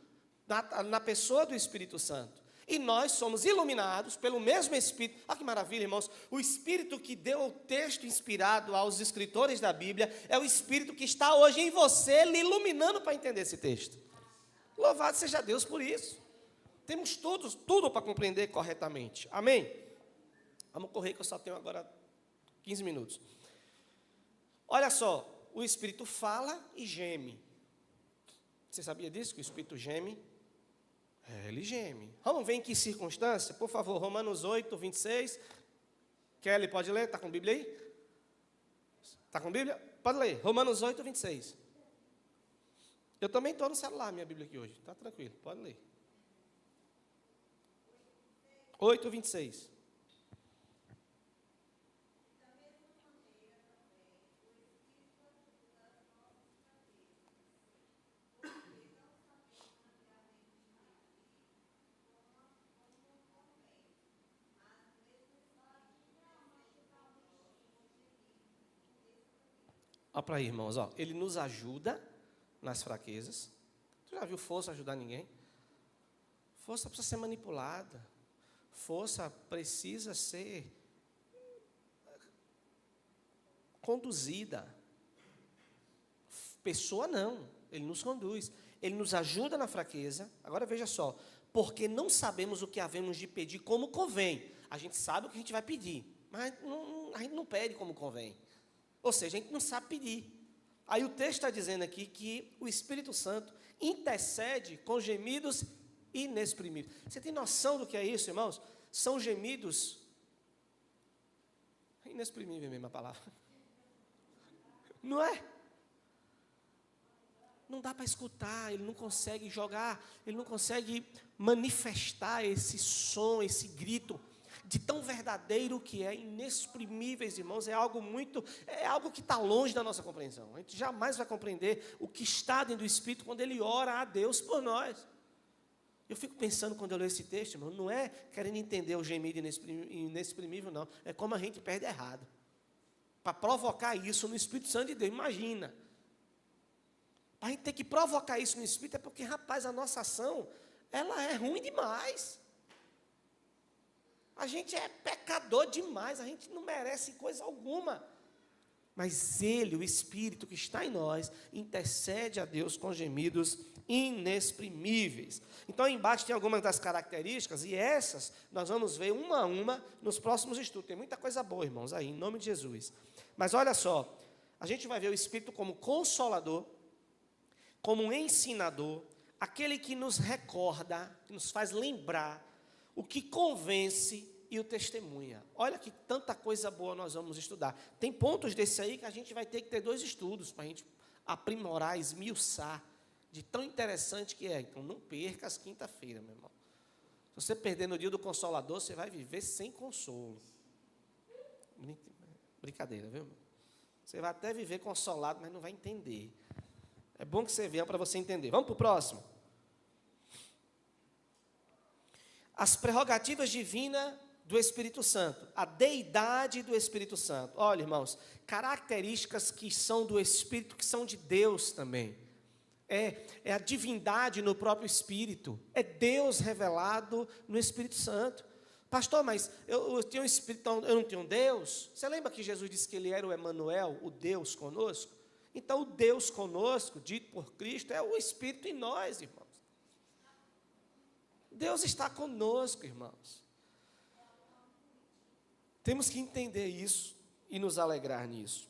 na pessoa do Espírito Santo. E nós somos iluminados pelo mesmo Espírito. Olha que maravilha, irmãos. O Espírito que deu o texto inspirado aos escritores da Bíblia é o Espírito que está hoje em você, lhe iluminando para entender esse texto. Louvado seja Deus por isso. Temos tudo para compreender corretamente. Amém? Vamos correr que eu só tenho agora 15 minutos. Olha só, o Espírito fala e geme. Você sabia disso? Que o Espírito geme? Ele geme. Vamos ver em que circunstância? Por favor, Romanos 8, 26. Kelly, pode ler? Está com a Bíblia aí? Está com a Bíblia? Pode ler. Romanos 8, 26. Eu também estou no celular, minha Bíblia aqui hoje. Está tranquilo, pode ler. 8, 26. Olha para aí, irmãos, ó. Ele nos ajuda nas fraquezas. Tu já viu força ajudar ninguém? Força precisa ser manipulada. Força precisa ser conduzida. Pessoa não, ele nos conduz. Ele nos ajuda na fraqueza. Agora veja só, porque não sabemos o que havemos de pedir como convém. A gente sabe o que a gente vai pedir, mas a gente não pede como convém. Ou seja, a gente não sabe pedir. Aí o texto está dizendo aqui que o Espírito Santo intercede com gemidos inexprimíveis. Você tem noção do que é isso, irmãos? São gemidos inexprimíveis, mesmo a palavra. Não é? Não dá para escutar, ele não consegue jogar, ele não consegue manifestar esse som, esse grito de tão verdadeiro que é, inexprimíveis, irmãos, é algo que está longe da nossa compreensão. A gente jamais vai compreender o que está dentro do Espírito quando ele ora a Deus por nós. Eu fico pensando quando eu leio esse texto, irmão, não é querendo entender o gemido inexprimível, não. É como a gente perde errado. Para provocar isso no Espírito Santo de Deus, imagina. A gente tem que provocar isso no Espírito, é porque, rapaz, a nossa ação, ela é ruim demais. A gente é pecador demais, a gente não merece coisa alguma. Mas Ele, o Espírito que está em nós, intercede a Deus com gemidos inexprimíveis. Então, aí embaixo tem algumas das características, e essas nós vamos ver uma a uma nos próximos estudos. Tem muita coisa boa, irmãos, aí, em nome de Jesus. Mas olha só, a gente vai ver o Espírito como consolador, como um ensinador, aquele que nos recorda, que nos faz lembrar, o que convence e o testemunha. Olha que tanta coisa boa nós vamos estudar. Tem pontos desse aí que a gente vai ter que ter 2 estudos para a gente aprimorar, esmiuçar, de tão interessante que é. Então, não perca as quinta-feira, meu irmão. Se você perder no dia do Consolador, você vai viver sem consolo. Brincadeira, viu? Você vai até viver consolado, mas não vai entender. É bom que você venha para você entender. Vamos para o próximo. As prerrogativas divinas do Espírito Santo. A deidade do Espírito Santo. Olha, irmãos, características que são do Espírito, que são de Deus também. É a divindade no próprio Espírito. É Deus revelado no Espírito Santo. Pastor, mas eu tenho um Espírito, eu não tenho um Deus? Você lembra que Jesus disse que Ele era o Emanuel, o Deus conosco? Então, o Deus conosco, dito por Cristo, é o Espírito em nós, irmãos. Deus está conosco, irmãos. Temos que entender isso e nos alegrar nisso.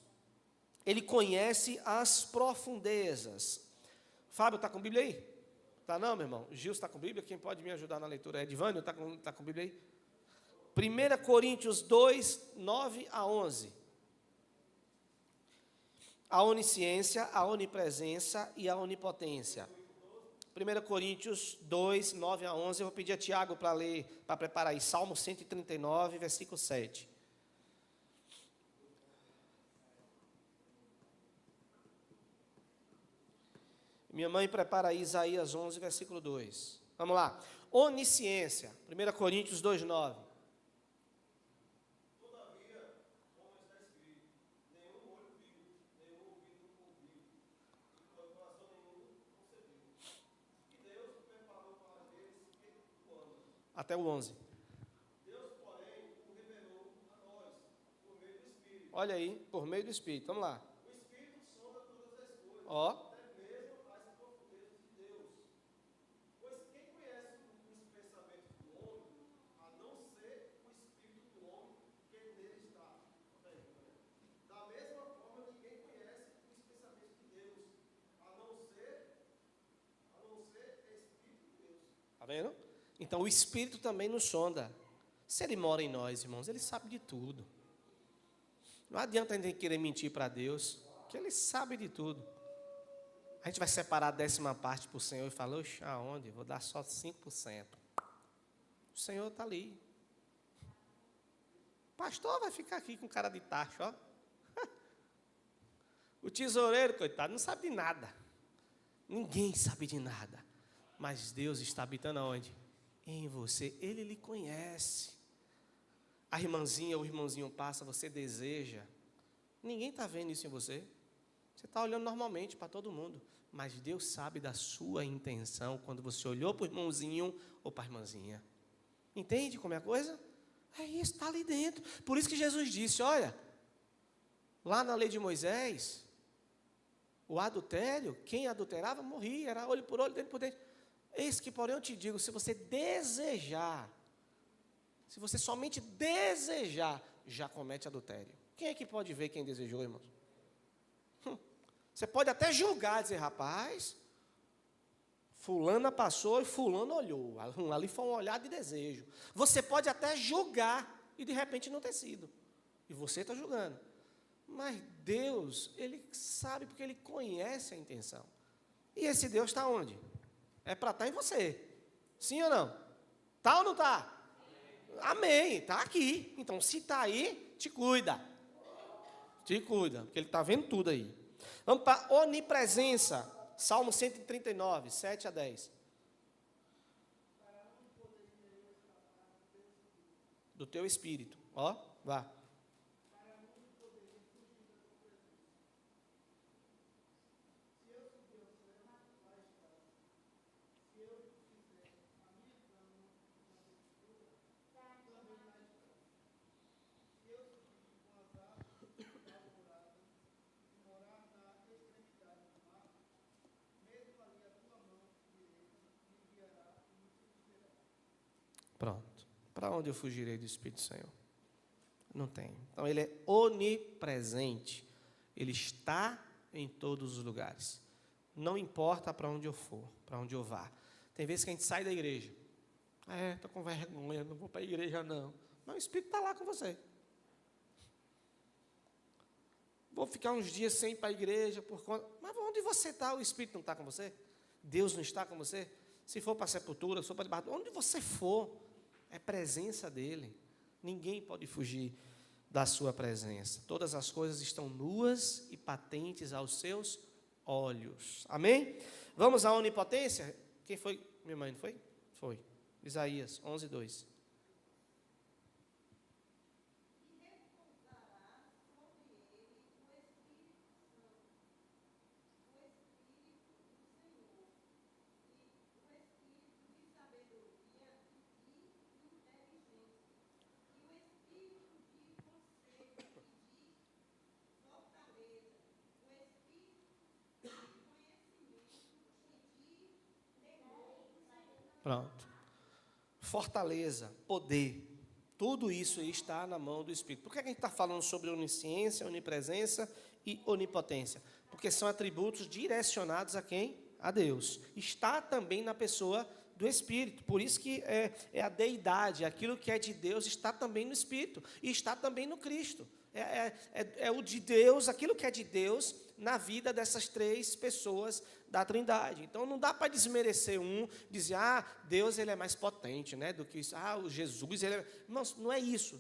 Ele conhece as profundezas. Fábio, está com Bíblia aí? Está não, meu irmão? Gil está com Bíblia? Quem pode me ajudar na leitura? Edvânio, está com Bíblia aí? 1 Coríntios 2, 9 a 11. A onisciência, a onipresença e a onipotência. 1 Coríntios 2, 9 a 11. Eu vou pedir a Tiago para ler, para preparar aí. Salmo 139, versículo 7. Minha mãe prepara aí Isaías 11, versículo 2. Vamos lá. Onisciência. 1 Coríntios 2, 9. Até o 11. Deus, porém, o revelou a nós, por meio do Espírito. Olha aí, por meio do Espírito. Vamos lá. O Espírito sonda todas as coisas, Ó. até mesmo as profundezas de Deus. Pois quem conhece os pensamentos do homem, a não ser o Espírito do homem que nele está? Da mesma forma, ninguém conhece os pensamentos de Deus, a não ser Espírito de Deus. Está vendo? Então, o Espírito também nos sonda. Se Ele mora em nós, irmãos, Ele sabe de tudo. Não adianta a gente querer mentir para Deus, que Ele sabe de tudo. A gente vai separar a 10ª parte para o Senhor e falar, oxe, aonde? Vou dar só 5%. O Senhor está ali. O pastor vai ficar aqui com cara de tacho, ó. O tesoureiro, coitado, não sabe de nada. Ninguém sabe de nada. Mas Deus está habitando aonde? Em você. Ele lhe conhece. A irmãzinha ou o irmãozinho passa, você deseja. Ninguém está vendo isso em você. Você está olhando normalmente para todo mundo. Mas Deus sabe da sua intenção quando você olhou para o irmãozinho ou para a irmãzinha. Entende como é a coisa? É isso, está ali dentro. Por isso que Jesus disse, olha, lá na lei de Moisés, o adultério, quem adulterava morria, era olho por olho, dente por dente. Eis que, porém, eu te digo, se você desejar, se você somente desejar, já comete adultério. Quem é que pode ver quem desejou, irmãos? Você pode até julgar, dizer, rapaz, fulana passou e fulano olhou. Ali foi um olhar de desejo. Você pode até julgar e, de repente, não ter sido. E você está julgando. Mas Deus, Ele sabe porque Ele conhece a intenção. E esse Deus está onde? É para estar em você. Sim ou não? Está ou não está? Amém. Está aqui. Então, se está aí, te cuida. Te cuida, porque Ele está vendo tudo aí. Vamos para a onipresença. Salmo 139, 7 a 10. Do teu espírito. Ó, vá. Pronto. Para onde eu fugirei do Espírito do Senhor? Não tem. Então, ele é onipresente. Ele está em todos os lugares. Não importa para onde eu for, para onde eu vá. Tem vezes que a gente sai da igreja. Estou com vergonha, não vou para a igreja não. Mas o Espírito está lá com você. Vou ficar uns dias sem ir para a igreja por conta. Mas onde você está, o Espírito não está com você? Deus não está com você? Se for para a sepultura, se for para debaixo, onde você for, é presença dele. Ninguém pode fugir da sua presença. Todas as coisas estão nuas e patentes aos seus olhos. Amém? Vamos à onipotência? Quem foi? Minha mãe, não foi? Foi. Isaías 11, 2. Pronto. Fortaleza, poder, tudo isso está na mão do Espírito. Por que a gente está falando sobre onisciência, onipresença e onipotência? Porque são atributos direcionados a quem? A Deus. Está também na pessoa do Espírito. Por isso que é a deidade, aquilo que é de Deus está também no Espírito. E está também no Cristo. É o de Deus, aquilo que é de Deus na vida dessas três pessoas da Trindade. Então não dá para desmerecer dizer, Deus ele é mais potente, né, do que isso. O Jesus, ele é... Não é isso.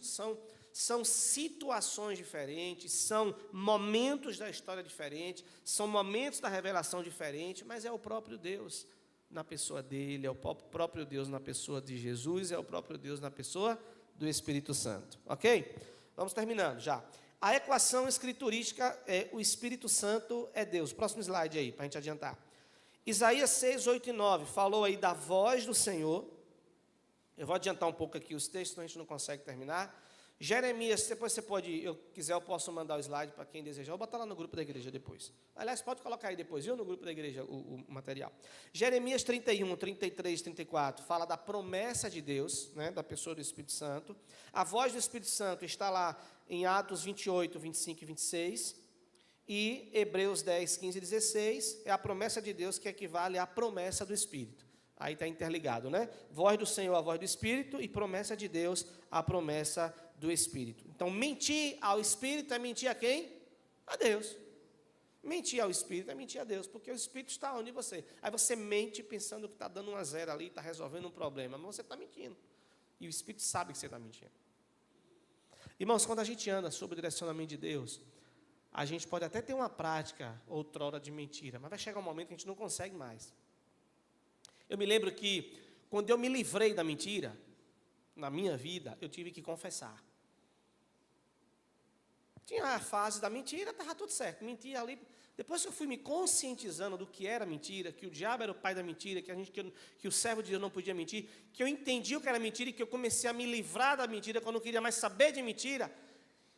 São situações diferentes, são momentos da história diferentes, são momentos da revelação diferentes, mas é o próprio Deus na pessoa dele, é o próprio Deus na pessoa de Jesus, é o próprio Deus na pessoa do Espírito Santo. Ok? Vamos terminando já. A equação escriturística é o Espírito Santo é Deus. Próximo slide aí, para a gente adiantar. Isaías 6, 8 e 9, falou aí da voz do Senhor. Eu vou adiantar um pouco aqui os textos, senão a gente não consegue terminar. Jeremias, depois você pode, eu posso mandar o slide para quem desejar. Vou botar lá no grupo da igreja depois. Aliás, pode colocar aí depois, viu, no grupo da igreja, o material. Jeremias 31, 33, 34, fala da promessa de Deus, né, da pessoa do Espírito Santo. A voz do Espírito Santo está lá em Atos 28, 25 e 26. E Hebreus 10, 15 e 16 é a promessa de Deus que equivale à promessa do Espírito. Aí está interligado, né? Voz do Senhor, a voz do Espírito, e promessa de Deus, a promessa do Espírito. Então, mentir ao Espírito é mentir a quem? A Deus. Mentir ao Espírito é mentir a Deus, porque o Espírito está onde você. Aí você mente pensando que está dando uma zero ali, está resolvendo um problema, mas você está mentindo. E o Espírito sabe que você está mentindo. Irmãos, quando a gente anda sob o direcionamento de Deus, a gente pode até ter uma prática outrora de mentira, mas vai chegar um momento que a gente não consegue mais. Eu me lembro que, quando eu me livrei da mentira, na minha vida, eu tive que confessar. Tinha a fase da mentira, estava tudo certo, mentia ali. Depois que eu fui me conscientizando do que era mentira, que o diabo era o pai da mentira, que o servo de Deus não podia mentir, que eu entendi o que era mentira e que eu comecei a me livrar da mentira, quando eu não queria mais saber de mentira.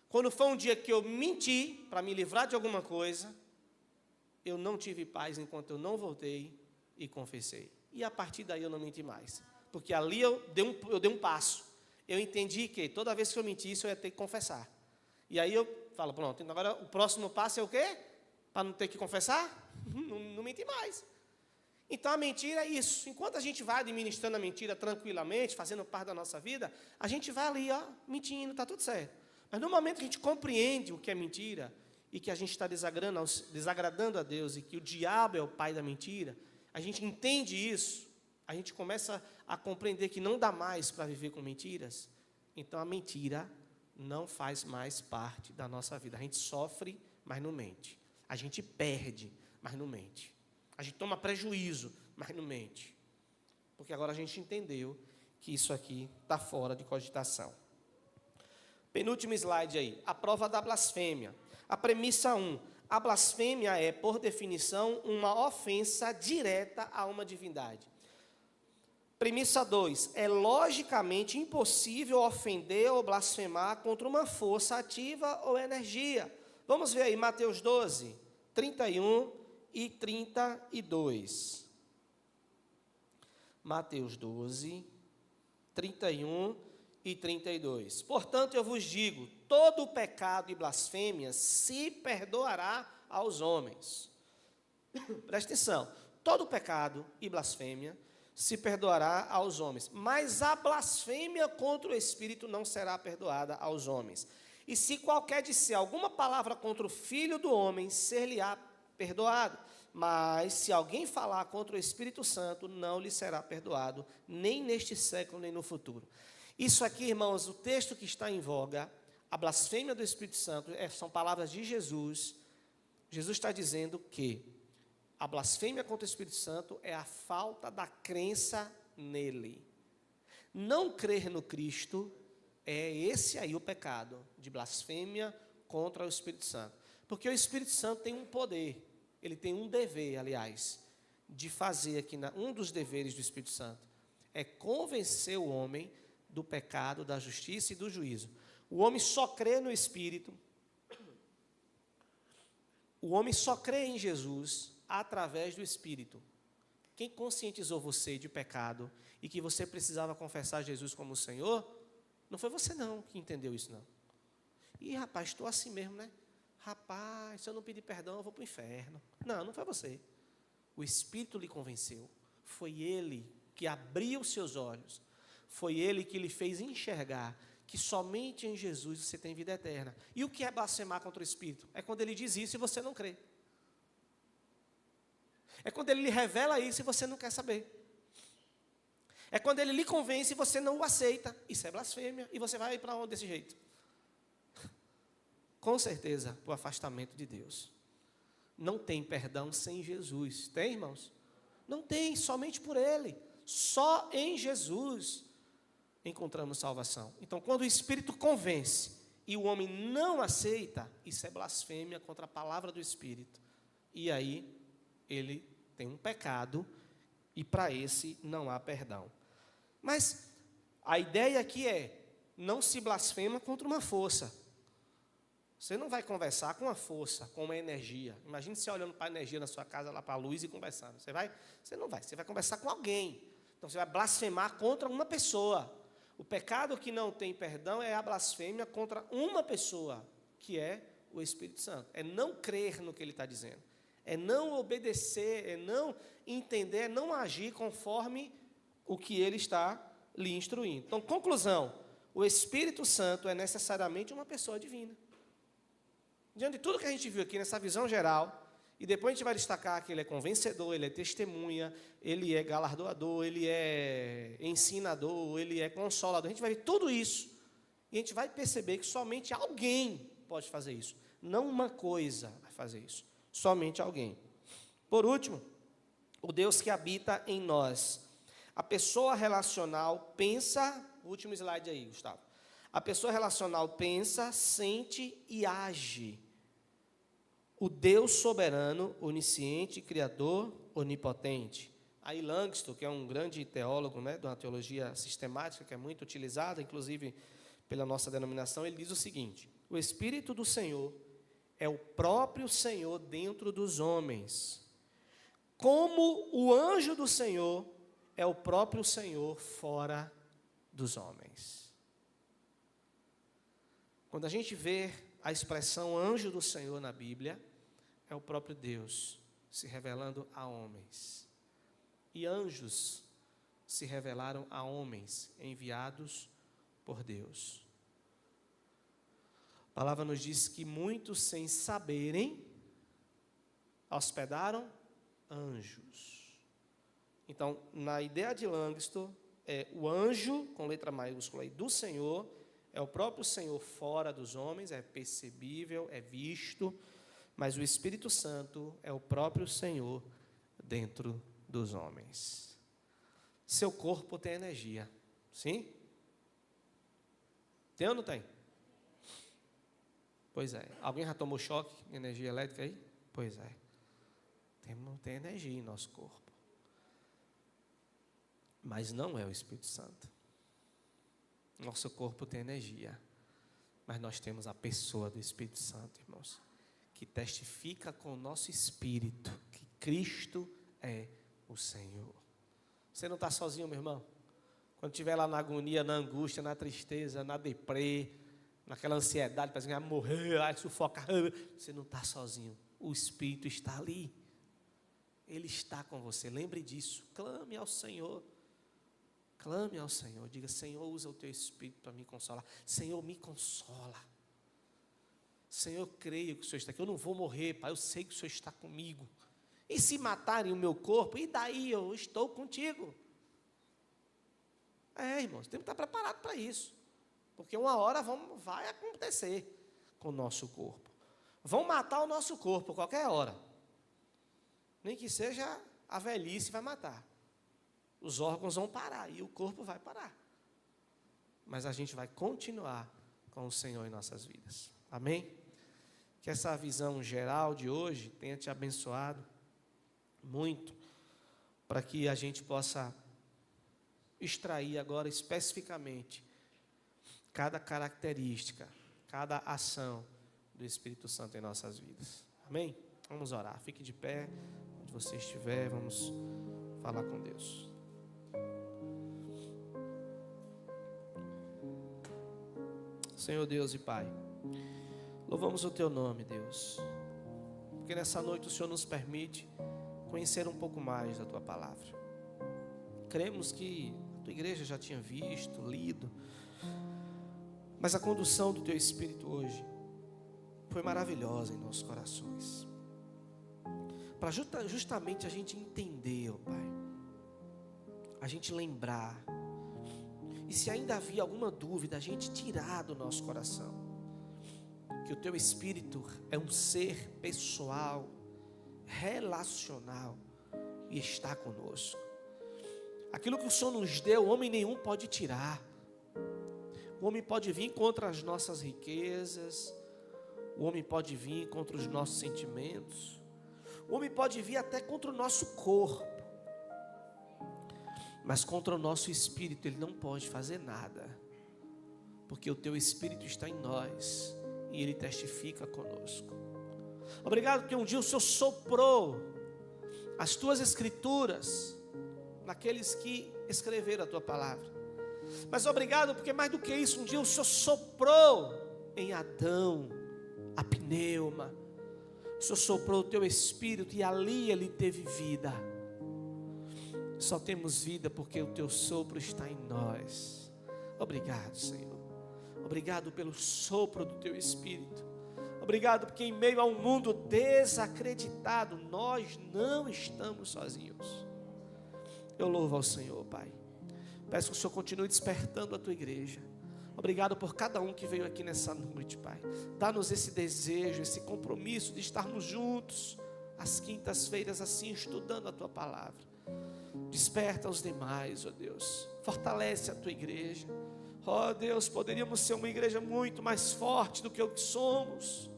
Quando foi um dia que eu menti para me livrar de alguma coisa, eu não tive paz enquanto eu não voltei e confessei. E a partir daí eu não menti mais. Porque ali eu dei um passo. Eu entendi que toda vez que eu mentisse, eu ia ter que confessar. E aí eu falo, pronto, então agora o próximo passo é o quê? Para não ter que confessar? Não mentir mais. Então a mentira é isso. Enquanto a gente vai administrando a mentira tranquilamente, fazendo parte da nossa vida, a gente vai ali, mentindo, está tudo certo. Mas no momento que a gente compreende o que é mentira, e que a gente está desagradando a Deus, e que o diabo é o pai da mentira, a gente entende isso, a gente começa a compreender que não dá mais para viver com mentiras, então a mentira não faz mais parte da nossa vida. A gente sofre, mas não mente. A gente perde, mas não mente. A gente toma prejuízo, mas não mente. Porque agora a gente entendeu que isso aqui está fora de cogitação. Penúltimo slide aí, a prova da blasfêmia. A premissa 1, a blasfêmia é, por definição, uma ofensa direta a uma divindade. Premissa 2, é logicamente impossível ofender ou blasfemar contra uma força ativa ou energia. Vamos ver aí, Mateus 12, 31 e 32. Mateus 12, 31 e 32. Portanto, eu vos digo, todo pecado e blasfêmia se perdoará aos homens. Presta atenção, todo pecado e blasfêmia se perdoará aos homens, mas a blasfêmia contra o Espírito não será perdoada aos homens. E se qualquer disser alguma palavra contra o Filho do homem, ser-lhe-á perdoado. Mas se alguém falar contra o Espírito Santo, não lhe será perdoado, nem neste século, nem no futuro. Isso aqui, irmãos, o texto que está em voga, a blasfêmia do Espírito Santo, são palavras de Jesus. Jesus está dizendo que a blasfêmia contra o Espírito Santo é a falta da crença nele. Não crer no Cristo é esse aí o pecado de blasfêmia contra o Espírito Santo. Porque o Espírito Santo tem um poder, ele tem um dever, aliás, de fazer aqui, um dos deveres do Espírito Santo, é convencer o homem do pecado, da justiça e do juízo. O homem só crê no Espírito, o homem só crê em Jesus através do Espírito. Quem conscientizou você de pecado e que você precisava confessar Jesus como o Senhor, não foi você não que entendeu isso não. Ih, rapaz, estou assim mesmo, né? Rapaz, se eu não pedir perdão, eu vou para o inferno. Não, não foi você. O Espírito lhe convenceu. Foi Ele que abriu os seus olhos. Foi Ele que lhe fez enxergar que somente em Jesus você tem vida eterna. E o que é blasfemar contra o Espírito? É quando Ele diz isso e você não crê. É quando Ele lhe revela isso e você não quer saber. É quando Ele lhe convence e você não o aceita. Isso é blasfêmia. E você vai para onde desse jeito? Com certeza, o afastamento de Deus. Não tem perdão sem Jesus. Tem, irmãos? Não tem, somente por Ele. Só em Jesus encontramos salvação. Então, quando o Espírito convence e o homem não aceita, isso é blasfêmia contra a palavra do Espírito. E aí, ele tem um pecado e para esse não há perdão. Mas a ideia aqui é, não se blasfema contra uma força. Você não vai conversar com uma força, com uma energia. Imagine você olhando para a energia na sua casa, lá para a luz e conversando. Você não vai. Você vai conversar com alguém. Então, você vai blasfemar contra uma pessoa. O pecado que não tem perdão é a blasfêmia contra uma pessoa, que é o Espírito Santo. É não crer no que ele está dizendo. É não obedecer, é não entender, é não agir conforme o que ele está lhe instruindo. Então, conclusão, o Espírito Santo é necessariamente uma pessoa divina. Diante de tudo que a gente viu aqui nessa visão geral, e depois a gente vai destacar que ele é convencedor, ele é testemunha, ele é galardoador, ele é ensinador, ele é consolador. A gente vai ver tudo isso e a gente vai perceber que somente alguém pode fazer isso. Não uma coisa vai fazer isso, somente alguém. Por último, o Deus que habita em nós. A pessoa relacional pensa, último slide aí, Gustavo. A pessoa relacional pensa, sente e age. O Deus soberano, onisciente, criador, onipotente. Aí Langston, que é um grande teólogo, né, de uma teologia sistemática, que é muito utilizada, inclusive pela nossa denominação, ele diz o seguinte: o Espírito do Senhor é o próprio Senhor dentro dos homens, como o anjo do Senhor é o próprio Senhor fora dos homens. Quando a gente vê a expressão anjo do Senhor na Bíblia, é o próprio Deus se revelando a homens. E anjos se revelaram a homens enviados por Deus. A palavra nos diz que muitos, sem saberem, hospedaram anjos. Então, na ideia de Langston, o anjo, com letra maiúscula aí, do Senhor, é o próprio Senhor fora dos homens, é percebível, é visto, mas o Espírito Santo é o próprio Senhor dentro dos homens. Seu corpo tem energia, sim? Tem ou não tem? Pois é. Alguém já tomou choque de energia elétrica aí? Pois é. Tem energia em nosso corpo. Mas não é o Espírito Santo. Nosso corpo tem energia, mas nós temos a pessoa do Espírito Santo, irmãos, que testifica com o nosso espírito que Cristo é o Senhor. Você não está sozinho, meu irmão? Quando estiver lá na agonia, na angústia, na tristeza, na deprê, naquela ansiedade, parece que vai morrer, ai, sufoca, você não está sozinho. O Espírito está ali. Ele está com você. Lembre disso. Clame ao Senhor. Clame ao Senhor. Diga, Senhor, usa o teu Espírito para me consolar. Senhor, me consola. Senhor, eu creio que o Senhor está aqui. Eu não vou morrer, Pai. Eu sei que o Senhor está comigo. E se matarem o meu corpo, e daí eu estou contigo. Irmãos, temos que estar preparados para isso. Porque uma hora vai acontecer com o nosso corpo. Vão matar o nosso corpo qualquer hora. Nem que seja a velhice vai matar. Os órgãos vão parar e o corpo vai parar. Mas a gente vai continuar com o Senhor em nossas vidas. Amém? Que essa visão geral de hoje tenha te abençoado muito, para que a gente possa extrair agora especificamente cada característica, cada ação do Espírito Santo em nossas vidas. Amém? Vamos orar. Fique de pé, onde você estiver, vamos falar com Deus. Senhor Deus e Pai, louvamos o Teu nome, Deus, porque nessa noite o Senhor nos permite conhecer um pouco mais da Tua palavra. Cremos que a Tua igreja já tinha visto, lido, mas a condução do Teu Espírito hoje foi maravilhosa em nossos corações, para justamente a gente entender, ó Pai, a gente lembrar, e se ainda havia alguma dúvida, a gente tirar do nosso coração, que o Teu Espírito é um ser pessoal, relacional, e está conosco. Aquilo que o Senhor nos deu, homem nenhum pode tirar. O homem pode vir contra as nossas riquezas, o homem pode vir contra os nossos sentimentos, o homem pode vir até contra o nosso corpo, mas contra o nosso espírito ele não pode fazer nada, porque o Teu Espírito está em nós e Ele testifica conosco. Obrigado porque um dia o Senhor soprou as Tuas Escrituras naqueles que escreveram a Tua palavra. Mas obrigado porque mais do que isso, um dia o Senhor soprou em Adão a pneuma. O Senhor soprou o Teu Espírito e ali ele teve vida. Só temos vida porque o Teu sopro está em nós. Obrigado, Senhor. Obrigado pelo sopro do Teu Espírito. Obrigado porque em meio a um mundo desacreditado, nós não estamos sozinhos. Eu louvo ao Senhor, Pai. Peço que o Senhor continue despertando a Tua igreja. Obrigado por cada um que veio aqui nessa noite, Pai. Dá-nos esse desejo, esse compromisso de estarmos juntos às quintas-feiras assim, estudando a Tua palavra. Desperta os demais, ó Deus. Fortalece a Tua igreja. Ó Deus, poderíamos ser uma igreja muito mais forte do que o que somos,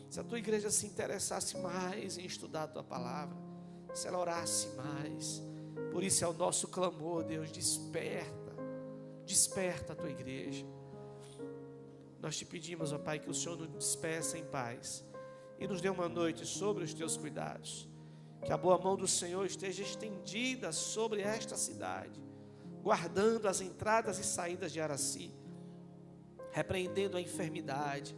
se a Tua igreja se interessasse mais em estudar a Tua palavra, se ela orasse mais. Por isso é o nosso clamor, Deus, desperta a Tua igreja. Nós Te pedimos, ó Pai, que o Senhor nos despeça em paz e nos dê uma noite sobre os Teus cuidados. Que a boa mão do Senhor esteja estendida sobre esta cidade, guardando as entradas e saídas de Araci, repreendendo a enfermidade,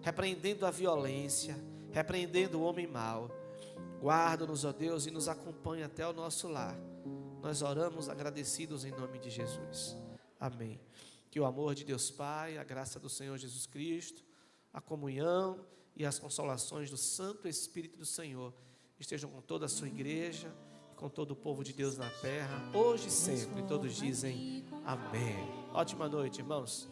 repreendendo a violência, repreendendo o homem mau. Guarda-nos, ó Deus, e nos acompanha até o nosso lar. Nós oramos agradecidos em nome de Jesus. Amém. Que o amor de Deus Pai, a graça do Senhor Jesus Cristo, a comunhão e as consolações do Santo Espírito do Senhor estejam com toda a sua igreja e com todo o povo de Deus na terra, hoje e sempre. Todos dizem amém. Ótima noite, irmãos.